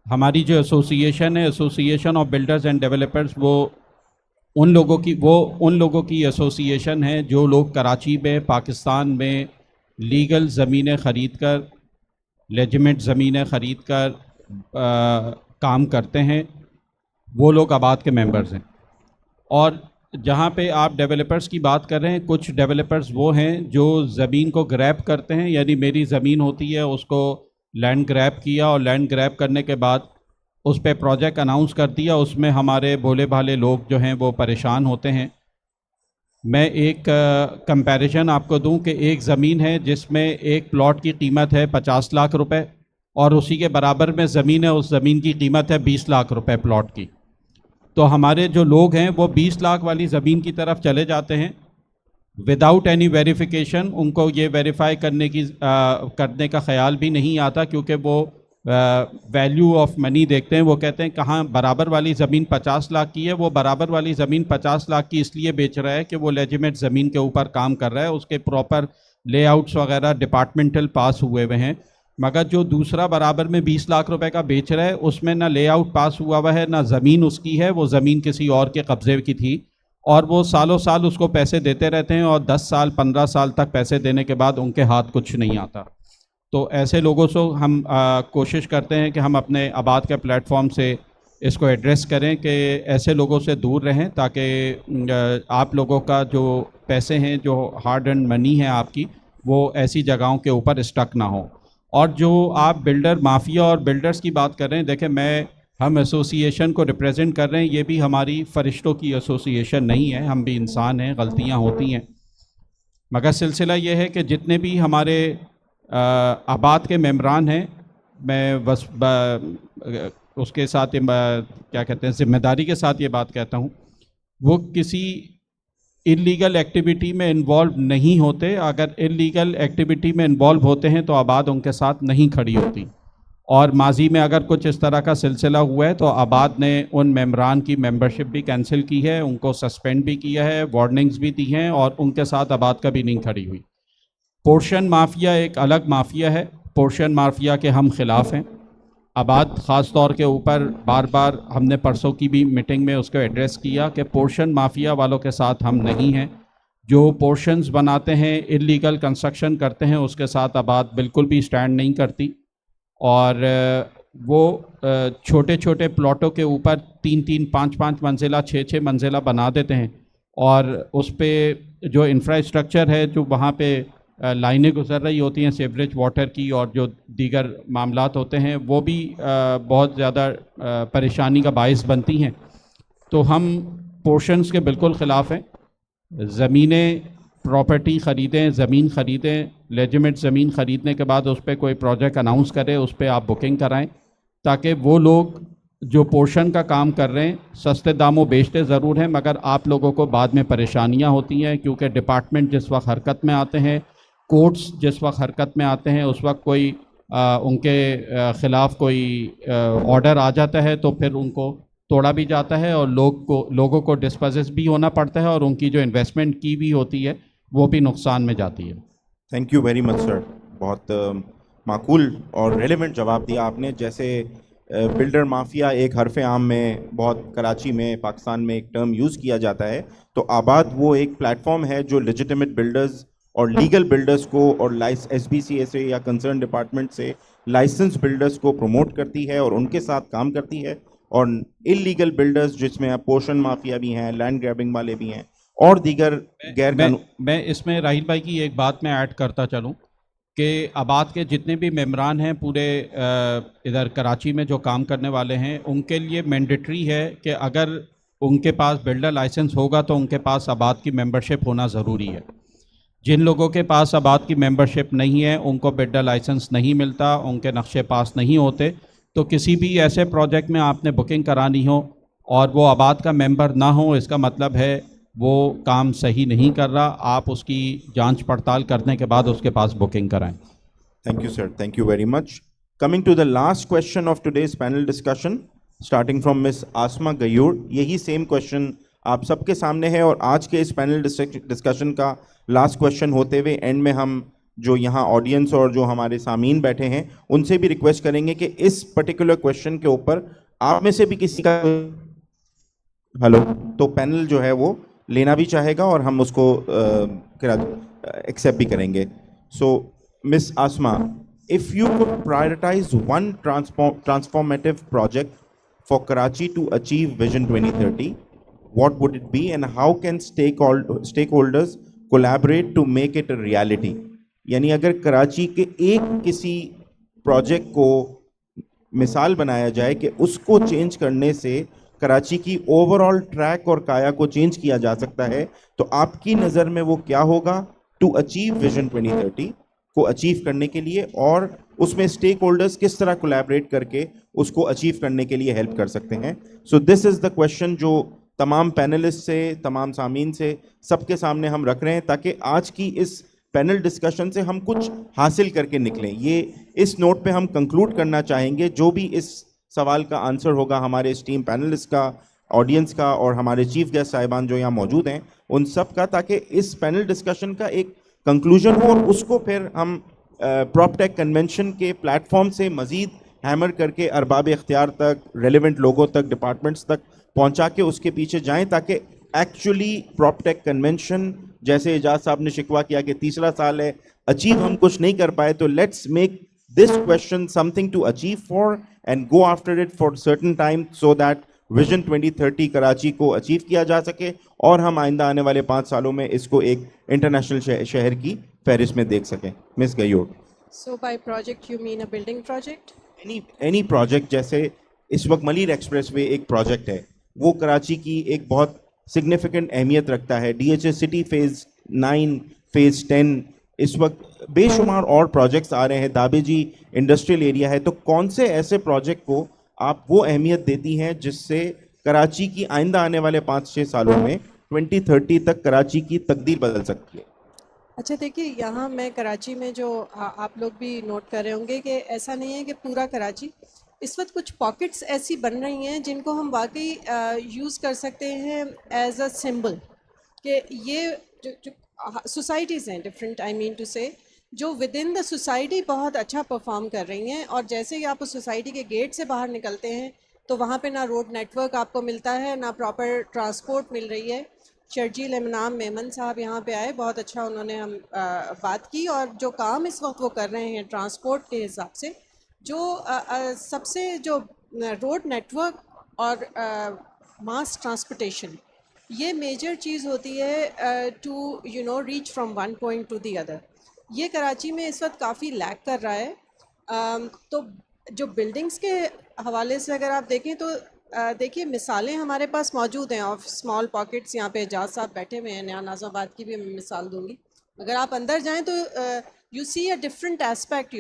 हमारी जो एसोसिएशन है, association of builders and developers, वो उन लोगों की एसोसिएशन है जो लोग कराची में, पाकिस्तान में लीगल ज़मीनें ख़रीद कर, लेजिमेट ज़मीनें ख़रीद कर काम करते हैं, वो लोग आबाद के मेंबर्स हैं। और जहाँ पे आप डेवलपर्स की बात कर रहे हैं, कुछ डेवलपर्स वो हैं जो ज़मीन को ग्रैब करते हैं, यानी मेरी ज़मीन होती है, उसको लैंड ग्रैब किया और लैंड ग्रैब करने के बाद उस पे प्रोजेक्ट अनाउंस कर दिया, उसमें हमारे भोले भाले लोग जो हैं वो परेशान होते हैं। मैं एक कंपैरिजन आपको दूं कि एक ज़मीन है जिसमें एक प्लॉट की कीमत है 50 लाख रुपए और उसी के बराबर में ज़मीन है, उस ज़मीन की कीमत है 20 लाख रुपए प्लॉट की। तो हमारे जो लोग हैं वो 20 लाख वाली ज़मीन की तरफ चले जाते हैं विदाउट एनी वेरिफिकेशन। उनको ये वेरीफाई करने का ख्याल भी नहीं आता, क्योंकि वो वैल्यू ऑफ मनी देखते हैं। वो कहते हैं कहाँ बराबर वाली ज़मीन 50 लाख की है, वो बराबर वाली ज़मीन 50 लाख की इसलिए बेच रहा है कि वो लेजिमेट ज़मीन के ऊपर काम कर रहा है, उसके प्रॉपर लेआउट्स वगैरह डिपार्टमेंटल पास हुए हुए हैं। मगर जो दूसरा बराबर में 20 लाख रुपए का बेच रहा है, उसमें ना लेआउट पास हुआ हुआ है, ना ज़मीन उसकी है, वो ज़मीन किसी और के कब्ज़े की थी और वो सालों साल उसको पैसे देते रहते हैं और 10 साल 15 साल तक पैसे देने के बाद उनके हाथ कुछ नहीं आता। तो ऐसे लोगों से हम कोशिश करते हैं कि हम अपने आबाद के प्लेटफॉर्म से इसको एड्रेस करें कि ऐसे लोगों से दूर रहें, ताकि आप लोगों का जो पैसे हैं, जो हार्ड अर्न मनी है आपकी, वो ऐसी जगहों के ऊपर स्टक ना हो। और जो आप बिल्डर माफिया और बिल्डर्स की बात कर रहे हैं, देखें हम एसोसिएशन को रिप्रेजेंट कर रहे हैं, ये भी हमारी फरिश्तों की एसोसिएशन नहीं है, हम भी इंसान हैं, गलतियां होती हैं। मगर सिलसिला ये है कि जितने भी हमारे आबाद के मेम्बरान हैं, मैं बस उसके साथ क्या कहते हैं, ज़िम्मेदारी के साथ ये बात कहता हूँ, वो किसी इलीगल एक्टिविटी में इन्वॉल्व नहीं होते। अगर इलीगल एक्टिविटी में इन्वॉल्व होते हैं तो आबाद उनके साथ नहीं खड़ी होती। और माजी में अगर कुछ इस तरह का सिलसिला हुआ है तो आबाद ने उन मेम्बरान की मेंबरशिप भी कैंसिल की है, उनको सस्पेंड भी किया है, वार्निंग्स भी दी हैं और उनके साथ आबाद कभी नहीं खड़ी हुई। पोर्शन माफिया एक अलग माफिया है, पोर्शन माफिया के हम खिलाफ हैं। आबाद ख़ास तौर के ऊपर बार बार हमने परसों की भी मीटिंग में उसको एड्रेस किया कि पोर्शन माफिया वालों के साथ हम नहीं हैं। जो पोर्शंस बनाते हैं, इलीगल कंस्ट्रक्शन करते हैं, उसके साथ आबाद बिल्कुल भी स्टैंड नहीं करती। और वो छोटे छोटे प्लॉटों के ऊपर 3-3, 5-5 मंजिला, 6-6 मंजिला बना देते हैं और उस पर जो इंफ्रास्ट्रक्चर है, जो वहाँ पे लाइनें गुजर रही होती हैं सीवरेज वाटर की और जो दीगर मामलात होते हैं, वो भी बहुत ज़्यादा परेशानी का बायस बनती हैं। तो हम पोर्शंस के बिल्कुल ख़िलाफ़ हैं। ज़मीनें, प्रॉपर्टी ख़रीदें, ज़मीन ख़रीदें, लेजिमेट ज़मीन ख़रीदने के बाद उस पर कोई प्रोजेक्ट अनाउंस करें, उस पर आप बुकिंग कराएं, ताकि वो लोग जो पोर्शन का काम कर रहे हैं सस्ते दामों बेचते ज़रूर हैं, मगर आप लोगों को बाद में परेशानियां होती हैं, क्योंकि डिपार्टमेंट जिस वक्त हरकत में आते हैं, कोर्ट्स जिस वक्त हरकत में आते हैं, उस वक्त कोई उनके ख़िलाफ़ कोई ऑर्डर आ जाता है तो फिर उनको तोड़ा भी जाता है और लोगों को डिस्पोजेस भी होना पड़ता है और उनकी जो इन्वेस्टमेंट की भी होती है वो भी नुकसान में जाती है।
Thank you very much sir, बहुत माकूल और रेलेवेंट जवाब दिया आपने। जैसे बिल्डर माफिया एक हरफ आम में बहुत कराची में, पाकिस्तान में एक टर्म यूज़ किया जाता है, तो आबाद वो एक प्लेटफॉर्म है जो लेजिटिमेट बिल्डर्स और लीगल बिल्डर्स को और SBCA से या कंसर्न डिपार्टमेंट से लाइसेंस बिल्डर्स को प्रमोट करती है और उनके साथ काम करती है। और इलीगल बिल्डर्स जिसमें पोर्शन माफिया भी हैं, लैंड ग्रैबिंग वाले भी हैं और दीगर गैर
मैं इसमें राहिल भाई की एक बात मैं ऐड करता चलूँ कि आबाद के जितने भी मेम्बरान हैं पूरे इधर कराची में जो काम करने वाले हैं, उनके लिए मैंडेटरी है कि अगर उनके पास बिल्डर लाइसेंस होगा तो उनके पास आबाद की मेंबरशिप होना ज़रूरी है। जिन लोगों के पास आबाद की मेंबरशिप नहीं है, उनको बिल्डर लाइसेंस नहीं मिलता, उनके नक्शे पास नहीं होते। तो किसी भी ऐसे प्रोजेक्ट में आपने बुकिंग करानी हो और वो आबाद का मेंबर ना हो, इसका मतलब है वो काम सही नहीं कर रहा। आप उसकी जांच पड़ताल करने के बाद उसके पास बुकिंग कराएं।
Thank you sir, thank you very much. Coming to the last question of today's panel discussion, starting from miss Asma Ghayoor. यही सेम क्वेश्चन आप सबके सामने है और आज के इस पैनल डिस्कशन का लास्ट क्वेश्चन होते हुए एंड में हम जो यहाँ ऑडियंस और जो हमारे सामीन बैठे हैं उनसे भी रिक्वेस्ट करेंगे कि इस पर्टिकुलर क्वेश्चन के ऊपर आप में से भी किसी का हेलो तो पैनल जो है वो लेना भी चाहेगा और हम उसको एक्सेप्ट भी करेंगे. So miss Asma, if you could prioritize one transformative project for Karachi to achieve Vision 2030, what would it be and how can stakeholders collaborate to make it a reality? यानी अगर कराची के एक किसी प्रोजेक्ट को मिसाल बनाया जाए कि उसको चेंज करने से कराची की ओवरऑल ट्रैक और काया को चेंज किया जा सकता है, तो आपकी नज़र में वो क्या होगा टू अचीव विजन 2030 को अचीव करने के लिए, और उसमें स्टेक होल्डर्स किस तरह कोलैबोरेट करके उसको अचीव करने के लिए हेल्प कर सकते हैं. So this is the question जो तमाम पैनलिस्ट से, तमाम सामीन से, सबके सामने हम रख रहे हैं ताकि आज की इस पैनल डिस्कशन से हम कुछ हासिल करके निकलें. ये इस नोट पे हम कंक्लूड करना चाहेंगे. जो भी इस सवाल का आंसर होगा हमारे इस टीम पैनलिस्ट का, ऑडियंस का और हमारे चीफ गेस्ट साहिबान जो यहाँ मौजूद हैं उन सब का, ताकि इस पैनल डिस्कशन का एक कंक्लूजन हो और उसको फिर हम प्रॉपटेक कन्वेंशन के प्लेटफॉर्म से मज़ीद हैमर करके अरबाब इख्तियार तक, रेलिवेंट लोगों तक, डिपार्टमेंट्स तक पहुँचा के उसके पीछे जाएँ ताकि एक्चुअली प्रॉपटेक कन्वेंशन, जैसे एजाज साहब ने शिकवा किया कि तीसरा साल है, अचीव हम कुछ नहीं कर पाए, तो let's make this question something to achieve for and go after it for certain time so that vision 2030 Karachi को अचीव किया जा सके और हम आइंदा आने वाले 5 सालों में इसको एक इंटरनेशनल शहर की फहरिस्त में देख सकें. मिस गयोड.
So by project you mean a building project?
Any project, जैसे इस वक्त मलीर एक्सप्रेसवे एक प्रोजेक्ट है, वो कराची की एक बहुत सिग्निफिकेंट अहमियत रखता है. DHA सिटी फेज़ 9, फेज़ 10, इस वक्त बेशुमार और प्रोजेक्ट्स आ रहे हैं. दाबेजी इंडस्ट्रियल एरिया है. तो कौन से ऐसे प्रोजेक्ट को आप वो अहमियत देती हैं जिससे कराची की आइंदा आने वाले 5-6 सालों में 2030 तक कराची की तकदीर बदल सकती है?
अच्छा देखिए, यहाँ मैं कराची में जो आप लोग भी नोट कर रहे होंगे कि ऐसा नहीं है कि पूरा कराची, इस वक्त कुछ पॉकेट्स ऐसी बन रही हैं जिनको हम वाकई यूज़ कर सकते हैं एज अ सिंबल कि ये जो सोसाइटीज़ हैं डिफरेंट, आई मीन टू से, जो विद इन द सोसाइटी बहुत अच्छा परफॉर्म कर रही हैं, और जैसे ही आप उस सोसाइटी के गेट से बाहर निकलते हैं तो वहाँ पे ना रोड नेटवर्क आपको मिलता है, ना प्रॉपर ट्रांसपोर्ट मिल रही है. शर्जील इनाम मेमन साहब यहाँ पे आए, बहुत अच्छा उन्होंने हम बात की, और जो काम इस वक्त वो कर रहे हैं ट्रांसपोर्ट के हिसाब से, जो सबसे जो रोड नेटवर्क और मास ट्रांसपोर्टेशन, ये मेजर चीज़ होती है to reach from one point to the other. ये कराची में इस वक्त काफ़ी लैग कर रहा है. तो जो बिल्डिंग्स के हवाले से अगर आप देखें तो देखिए मिसालें हमारे पास मौजूद हैं ऑफ स्मॉल पॉकेट्स. यहाँ पे एजाज साहब बैठे हुए हैं, नया नाज़ाबाद की भी मैं मिसाल दूंगी. अगर आप अंदर जाएं तो you see a different aspect,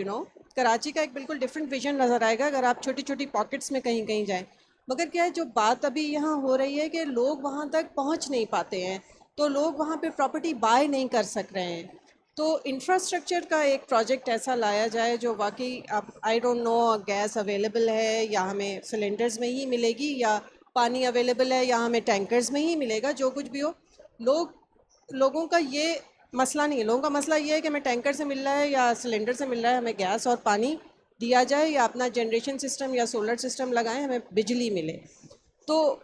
Karachi का एक बिल्कुल डिफरेंट विजन नज़र आएगा अगर आप छोटी छोटी पॉकेट्स में कहीं कहीं जाएं. मगर क्या है, जो बात अभी यहाँ हो रही है कि लोग वहाँ तक पहुँच नहीं पाते हैं, तो लोग वहाँ पे प्रॉपर्टी बाय नहीं कर सक रहे हैं. तो इंफ्रास्ट्रक्चर का एक प्रोजेक्ट ऐसा लाया जाए जो वाकई, अब I don't know gas available है या हमें सिलेंडर्स में ही मिलेगी, या पानी अवेलेबल है या हमें टैंकर्स में ही मिलेगा, जो कुछ भी हो. लोगों का ये मसला नहीं है. लोगों का मसला ये है कि हमें टैंकर से मिल रहा है या सिलेंडर से मिल रहा है, हमें गैस और पानी दिया जाए, या अपना जनरेशन सिस्टम या सोलर सिस्टम लगाएं, हमें बिजली मिले. तो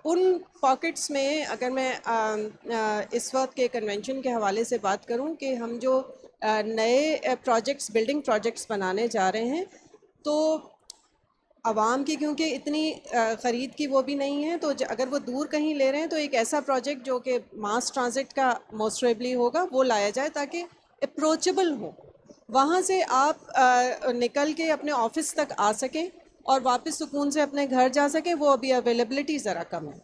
उन पॉकेट्स में अगर मैं इस वक्त के कन्वेंशन के हवाले से बात करूं कि हम जो नए प्रोजेक्ट्स, बिल्डिंग प्रोजेक्ट्स बनाने जा रहे हैं, तो आवाम की क्योंकि इतनी ख़रीद की वो भी नहीं है, तो अगर वो दूर कहीं ले रहे हैं तो एक ऐसा प्रोजेक्ट जो कि मास ट्रांजिट का मोस्टरेबली होगा वो लाया जाए ताकि अप्रोचेबल हो. वहाँ से आप निकल के अपने ऑफिस तक आ सकें और वापस सुकून से अपने घर जा सके. वो अभी अवेलेबिलिटी ज़रा कम है.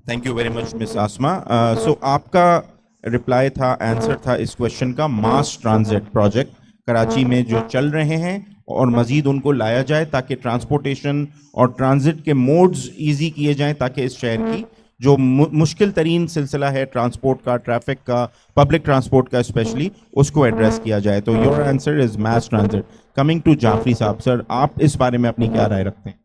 Thank you very much miss Asma. So आपका रिप्लाई था, आंसर था इस क्वेश्चन का, मास ट्रांजिट प्रोजेक्ट कराची में जो चल रहे हैं और मज़ीद उनको लाया जाए ताकि ट्रांसपोर्टेशन और ट्रांजिट के मोड्स ईजी किए जाएं, ताकि इस शहर की जो मुश्किल तरीन सिलसिला है ट्रांसपोर्ट का, ट्रैफिक का, पब्लिक ट्रांसपोर्ट का स्पेशली, उसको एड्रेस किया जाए। तो your answer is mass transit. Coming to Jafri sahab, sir आप इस बारे में अपनी क्या राय रखते हैं?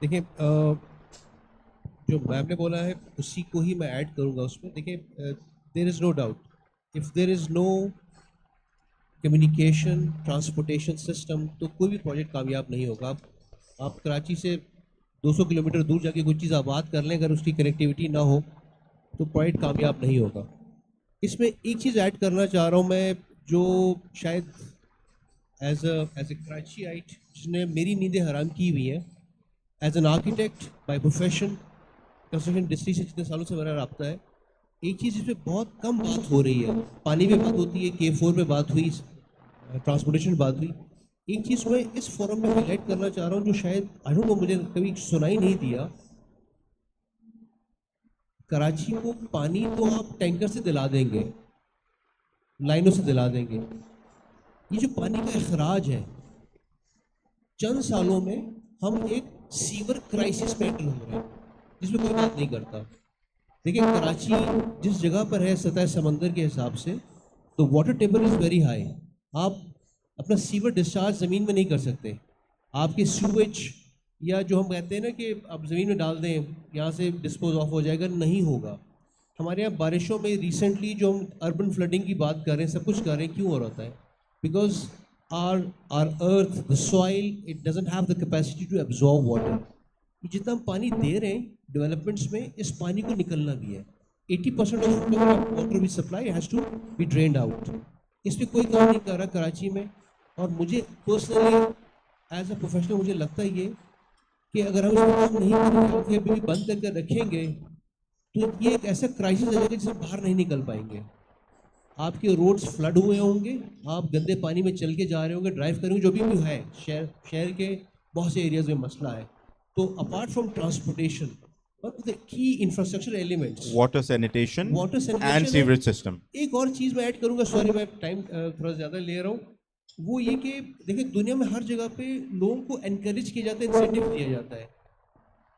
देखिए, जो मैम ने बोला है उसी को ही मैं ऐड करूंगा उसमें। देखिए, there is no doubt if there is no communication transportation system तो कोई भी प्रोजेक्ट कामयाब नहीं होगा। आप कराची से 200 किलोमीटर दूर जाके कोई चीज़ आबाद कर लें, अगर उसकी कनेक्टिविटी ना हो तो प्रोजेक्ट कामयाब नहीं होगा। इसमें एक चीज़ ऐड करना चाह रहा हूँ मैं, जो शायद एज ए कराचीआइट जिसने मेरी नींदें हराम की हुई हैं, as an architect by profession, construction industry से जितने सालों से मेरा रब्ता है, एक चीज़ इस पर बहुत कम बात हो रही है। पानी पे बात होती है, K4 पे बात हुई, ट्रांसपोर्टेशन बात हुई। एक चीज़ मैं इस फोरम में हाईलाइट करना चाह रहा हूँ जो शायद आई डोंट नो मुझे कभी सुनाई नहीं दिया। कराची को पानी तो आप टैंकर से दिला देंगे, लाइनों से दिला देंगे, ये जो पानी का अखराज है, चंद सालों में हम एक सीवर क्राइसिस में एंटर हो रहे हैं जिसमें कोई बात नहीं करता। देखिए, कराची जिस जगह पर है सतह समंदर के हिसाब से, तो water table is very high. आप अपना सीवर डिस्चार्ज ज़मीन में नहीं कर सकते। आपके सूवेज या जो हम कहते हैं ना कि आप ज़मीन में डाल दें, यहाँ से डिस्पोज ऑफ हो जाएगा, नहीं होगा। हमारे यहाँ बारिशों में रिसेंटली जो हम अर्बन फ्लडिंग की बात कर रहे हैं, सब कुछ कर रहे हैं, क्यों हो रहा है? Because our earth, the soil, it doesn't have the capacity to absorb water. जितना हम पानी दे रहे हैं डेवलपमेंट्स में, इस पानी को निकलना भी है। 80% of water we supply has to be drained out. इस पर कोई काम नहीं कर रहा कराची में। और मुझे पर्सनली एज अ प्रोफेशनल मुझे लगता है ये कि अगर हम इसमें काम नहीं करेंगे, अभी भी बंद करके रखेंगे, तो ये एक ऐसा क्राइसिस आ जाएगा जिससे बाहर नहीं निकल पाएंगे। आपके रोड्स फ्लड हुए होंगे, आप गंदे पानी में चल के जा रहे होंगे, ड्राइव करेंगे, जो भी है शहर के बहुत से एरियाज में मसला है। तो apart from transportation, what are the key infrastructure elements?
Water sanitation and sewerage system.
एक और चीज़ मैं ऐड करूँगा, सॉरी मैं टाइम थोड़ा ज़्यादा ले रहा हूँ, वो ये कि देखिए दुनिया में हर जगह पे लोगों को एनकरेज किया जाता है, इंसेंटिव दिया जाता है।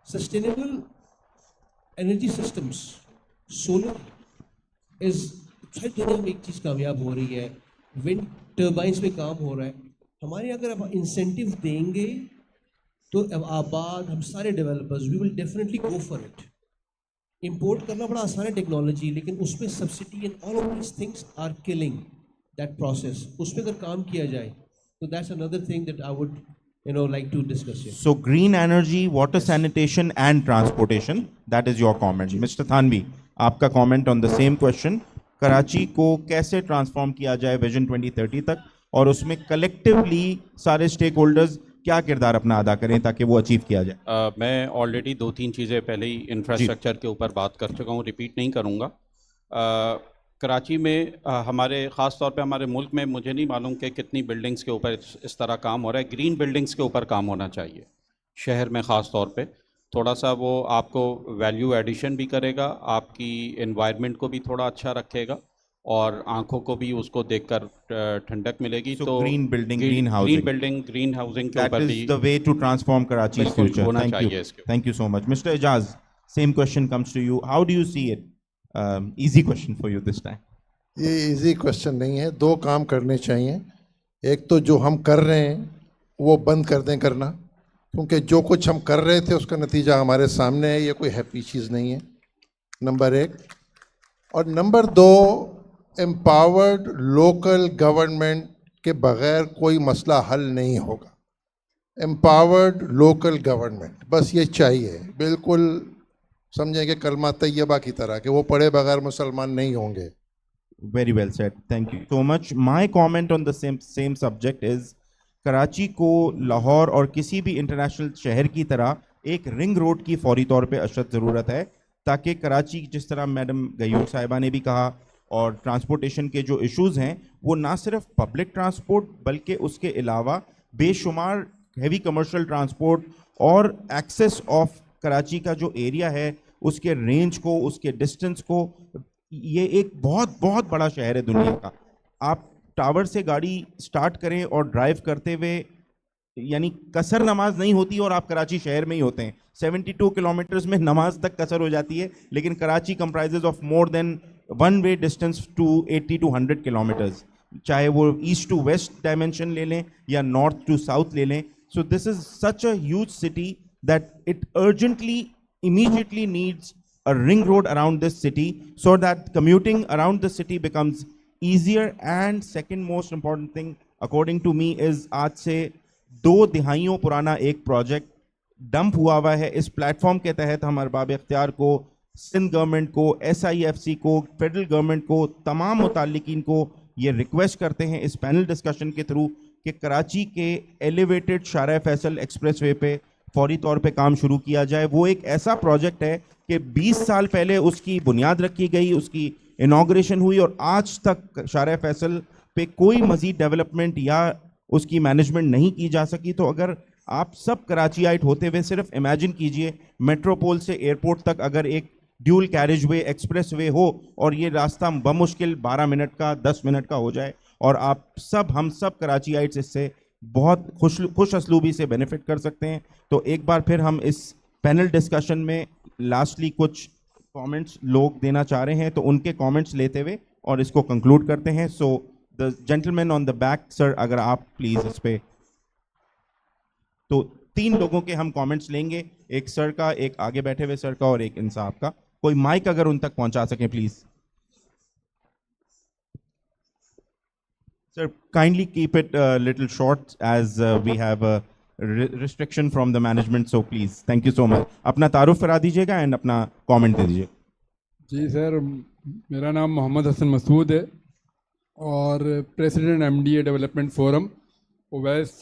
Sustainable energy systems, solar is सारी दुनिया में एक चीज़ कामयाब हो रही है, विंड टर्बाइंस पे काम हो रहा है। हमारे यहाँ अगर आप इंसेंटिव देंगे तो आबाद हम सारे developers we will definitely go for it. Import करना बड़ा आसान है टेक्नोलॉजी, लेकिन उसमें subsidy and all of these things are killing that process. उस पर अगर काम किया जाए तो that's another thing that I would like to discuss here.
So green energy, water sanitation and transportation, that is your comment. Mr. Thanvi, आपका comment on the same question. Karachi को कैसे ट्रांसफॉर्म किया जाए विजन 2030 तक, और उसमें कलेक्टिवली सारे stake holders क्या किरदार अपना अदा करें ताकि वो अचीव किया जाए?
मैं ऑलरेडी 2-3 चीज़ें पहले ही इंफ्रास्ट्रक्चर के ऊपर बात कर चुका हूँ, रिपीट नहीं करूँगा। कराची में हमारे ख़ास तौर पे हमारे मुल्क में मुझे नहीं मालूम कि कितनी बिल्डिंग्स के ऊपर इस तरह काम हो रहा है। ग्रीन बिल्डिंग्स के ऊपर काम होना चाहिए शहर में, ख़ास तौर पे थोड़ा सा वो आपको वैल्यू एडिशन भी करेगा, आपकी एनवायरनमेंट को भी थोड़ा अच्छा रखेगा और आंखों को भी उसको देखकर ठंडक मिलेगी।
So
तो
green building, green housing.
Green housing के
That
ऊपर
is
भी
the way to transform Karachi's
बिल्कुल
future.
होना
Thank you.
चाहिए इसके।
Thank you so much. Mr. Ijaz, same question comes to you. How do you see it? Easy question for you this time.
ये easy question नहीं है, दो काम करने चाहिए। एक तो जो हम कर रहे हैं वो बंद कर दें करना, क्योंकि जो कुछ हम कर रहे थे उसका नतीजा हमारे सामने है, ये कोई हैप्पी चीज़ नहीं है, नंबर एक। और नंबर दो, एम्पावर्ड लोकल गवर्नमेंट के बग़ैर कोई मसला हल नहीं होगा। एम्पावर्ड लोकल गवर्नमेंट, बस ये चाहिए, बिल्कुल समझेंगे कलमा तैयबा की तरह कि वो पढ़े बगैर मुसलमान नहीं होंगे।
Very well said. Thank you so much. My comment on the same subject is Karachi को लाहौर और किसी भी इंटरनेशनल शहर की तरह एक रिंग रोड की फौरी तौर पे अशद ज़रूरत है, ताकि कराची, जिस तरह मैडम गयूर साहिबा ने भी कहा, और ट्रांसपोर्टेशन के जो इश्यूज़ हैं वो ना सिर्फ पब्लिक ट्रांसपोर्ट बल्कि उसके अलावा बेशुमार हैवी कमर्शियल ट्रांसपोर्ट और एक्सेस ऑफ कराची का जो एरिया है उसके रेंज को, उसके डिस्टेंस को, ये एक बहुत बहुत बड़ा शहर है दुनिया का। आप टावर से गाड़ी स्टार्ट करें और ड्राइव करते हुए यानी कसर नमाज नहीं होती और आप कराची शहर में ही होते हैं। 72 किलोमीटर्स में नमाज तक कसर हो जाती है, लेकिन Karachi comprises of more than one way distance to 80 to 100 kilometres, चाहे वो ईस्ट टू वेस्ट डायमेंशन ले लें या नॉर्थ टू साउथ ले लें। So this is such a huge city that it urgently immediately needs a ring road around this city so that commuting around the city becomes easier. And second most important thing according to me is आज से 2 दिहाइयों पुराना एक project dump हुआ हुआ है। इस platform के तहत हम अरबाब इख्तियार को, सिंध गवर्नमेंट को, SIFC को, फेडरल गवर्नमेंट को, तमाम मुताल्लिकीन को ये रिक्वेस्ट करते हैं इस पैनल डिस्कशन के थ्रू कि कराची के एलिवेटेड शारा फैसल एक्सप्रेसवे पे फौरी तौर पे काम शुरू किया जाए। वो एक ऐसा प्रोजेक्ट है कि 20 साल पहले उसकी बुनियाद रखी गई, उसकी इनॉग्रेशन हुई और आज तक शारा फैसल पे कोई मज़ीद डेवलपमेंट या उसकी मैनेजमेंट नहीं की जा सकी। तो अगर आप सब कराचीआइट होते हुए सिर्फ इमेजिन कीजिए मेट्रोपोल से एयरपोर्ट तक अगर एक dual carriage way express way हो और ये रास्ता बमुश्किल 12 मिनट का 10 मिनट का हो जाए और आप सब हम सब कराचीआइट्स इससे बहुत खुश असलूबी से बेनिफिट कर सकते हैं। तो एक बार फिर हम इस पैनल डिस्कशन में लास्टली कुछ कमेंट्स लोग देना चाह रहे हैं तो उनके कमेंट्स लेते हुए और इसको कंक्लूड करते हैं। So the gentleman on the back sir, अगर आप प्लीज इस पे, तो 3 लोगों के हम कमेंट्स लेंगे, एक सर का, एक आगे बैठे हुए सर का और एक इंसाफ का। कोई माइक अगर उन तक पहुंचा सकें please. Sir, kindly keep it a little short as we have a restriction from the management, so please, thank you so much. अपना तारुफ करा दीजिएगा एंड अपना कमेंट दे दीजिए।
जी सर, मेरा नाम मोहम्मद हसन मसूद है और president MDA development forum. Uwais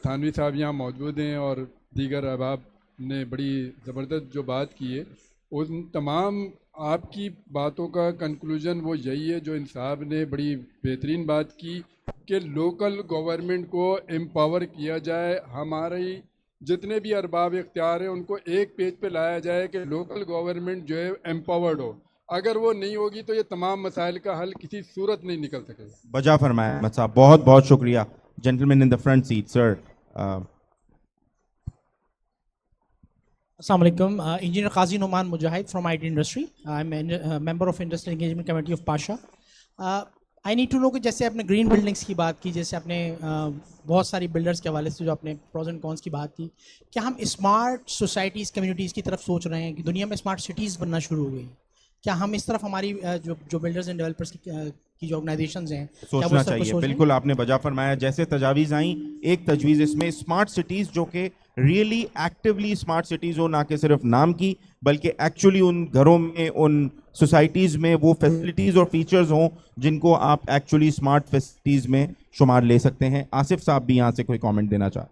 Thanvi sahab यहाँ मौजूद हैं और दीगर अहबाब ने बड़ी ज़बरदस्त जो बात की है, उन तमाम आपकी बातों का कंक्लूजन वो यही है जो इन साहब ने बड़ी बेहतरीन बात की कि लोकल गवर्नमेंट को एम्पावर किया जाए। हमारी जितने भी अरबाब इख्तियार हैं उनको एक पेज पे लाया जाए कि लोकल गवर्नमेंट जो है एम्पावर्ड हो। अगर वो नहीं होगी तो ये तमाम मसाइल का हल किसी सूरत नहीं निकल सकेगा।
बजा फरमाया अहमद साहब, बहुत बहुत शुक्रिया। Gentleman in the front seat sir.
Assalamu alaikum. Engineer Qazi Noman Mujahid from IT industry. I'm a member of Industrial Engagement Committee of Pasha. I need to know कि जैसे आपने ग्रीन बिल्डिंग्स की बात की, जैसे आपने बहुत सारी बिल्डर्स के हवाले से जो आपने प्रोज एंड कॉन्स की बात की, क्या हम स्मार्ट सोसाइटीज़ कम्युनिटीज़ की तरफ सोच रहे हैं कि दुनिया में स्मार्ट सिटीज़ बनना शुरू हो गई? क्या हम इस तरफ हमारी जो बिल्डर्स एंड डेवलपर्स की जो ऑर्गेनाइजेशंस हैं
सोचना चाहिए? बिल्कुल आपने बजा फरमाया। जैसे तजावीज़ आई, एक तजवीज़ इसमें स्मार्ट सिटीज़ जो कि रियली एक्टिवली स्मार्ट सिटीज़ हो, ना कि सिर्फ नाम की, बल्कि एक्चुअली उन घरों में, उन सोसाइटीज़ में वो फैसिलिटीज़ और फीचर्स हों जिनको आप एक्चुअली स्मार्ट फैसिलिटीज़ में शुमार ले सकते हैं। आसिफ साहब भी यहाँ से कोई कमेंट देना चाह।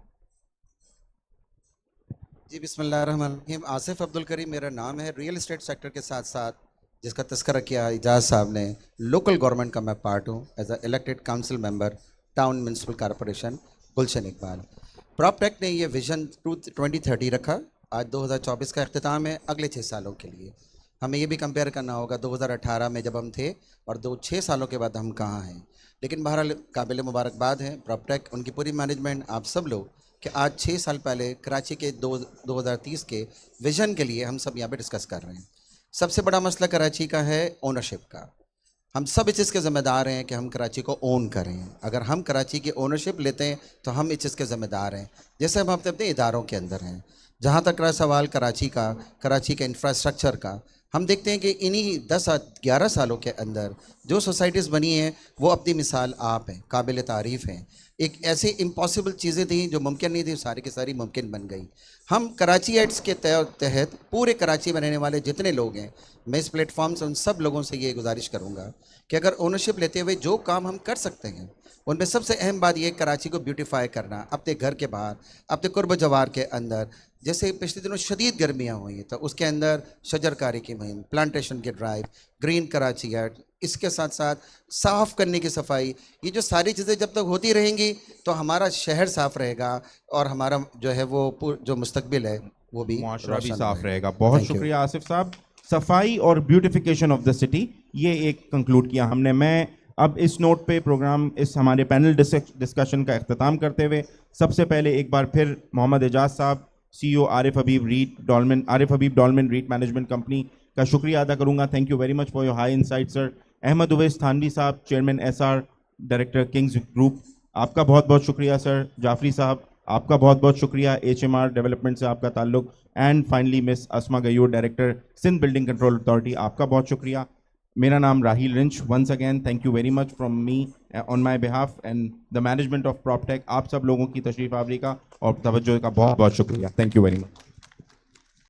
जी बिस्मिल्लाहिर्रहमानिर्रहीम। आसिफ अब्दुल करीम मेरा नाम है। रियल एस्टेट सेक्टर के साथ साथ जिसका तस्करा किया इजाज़ साहब ने, लोकल गवर्नमेंट का मैं पार्ट हूँ as a elected council member town municipal corporation Gulshan Iqbal. Proptech ने ये विजन 2030 रखा। आज 2024 का अख्तिताम है। अगले 6 सालों के लिए हमें ये भी कंपेयर करना होगा 2018 में जब हम थे और 6 सालों के बाद हम कहाँ हैं। लेकिन बहरहाल काबिल मुबारकबाद है प्रॉपटेक, उनकी पूरी मैनेजमेंट, आप सब लोग, कि आज 6 साल पहले कराची के 2030 के विज़न के लिए हम सब यहाँ पे डिस्कस कर रहे हैं। सबसे बड़ा मसला कराची का है ओनरशिप का। हम सब इस चीज़ के ज़िम्मेदार हैं कि हम कराची को ओन करें। अगर हम कराची की ओनरशिप लेते हैं तो हम इस चीज़ के ज़िम्मेदार हैं, जैसे हम अपने इदारों के अंदर हैं। जहाँ तक रहा सवाल कराची का, कराची के इंफ्रास्ट्रक्चर का, हम देखते हैं कि इन्हीं 10-11 सालों के अंदर जो सोसाइटीज़ बनी हैं वो अपनी मिसाल आप हैं, काबिल तारीफ़ हैं। एक ऐसी इम्पॉसिबल चीज़ें थी जो मुमकिन नहीं थी, सारी की सारी मुमकिन बन गई। हम कराचीइट्स के तहत पूरे कराची में रहने वाले जितने लोग हैं, मैं इस प्लेटफॉर्म से उन सब लोगों से ये गुजारिश करूँगा कि अगर ओनरशिप लेते हुए जो काम हम कर सकते हैं, उनमें सबसे अहम बात यह कराची को ब्यूटीफाई करना, अपने घर के बाहर, अपने कुर्ब जवार के अंदर। जैसे पिछले दिनों शदीद गर्मियाँ हुई तो उसके अंदर शजरकारी की मुहिम, प्लांटेशन के ड्राइव, ग्रीन कराची एड, इसके साथ साथ साफ़ करने की सफाई, ये जो सारी चीज़ें जब तक होती रहेंगी तो हमारा शहर साफ़ रहेगा और हमारा जो है वो जो मुस्तकबिल है वो भी
मुआशरा भी साफ़ रहेगा। बहुत शुक्रिया आसिफ साहब। सफाई और ब्यूटिफिकेशन ऑफ द सिटी, ये एक कंक्लूड किया हमने। मैं अब इस नोट पे प्रोग्राम इस हमारे पैनल डिस्कशन का अख्ताम करते हुए सबसे पहले एक बार फिर मोहम्मद एजाज साहब CEO Arif Habib Dolmen REIT management company का शुक्रिया अदा करूंगा। Thank you very much for your high insight sir. Ahmed Uwais Thanvi साहब chairman SR director Kings group, आपका बहुत बहुत शुक्रिया सर। जाफरी साहब आपका बहुत बहुत शुक्रिया, HMR डेवलपमेंट से आपका ताल्लुक। And finally miss Asma Ghayoor director Sindh building control authority, आपका बहुत शुक्रिया। मेरा नाम राहील रिंच, once again thank you very much from me on my behalf and the management of Proptech. आप सब लोगों की तशरीफ आवरी का और तवज्जो का बहुत बहुत शुक्रिया। Thank you very much.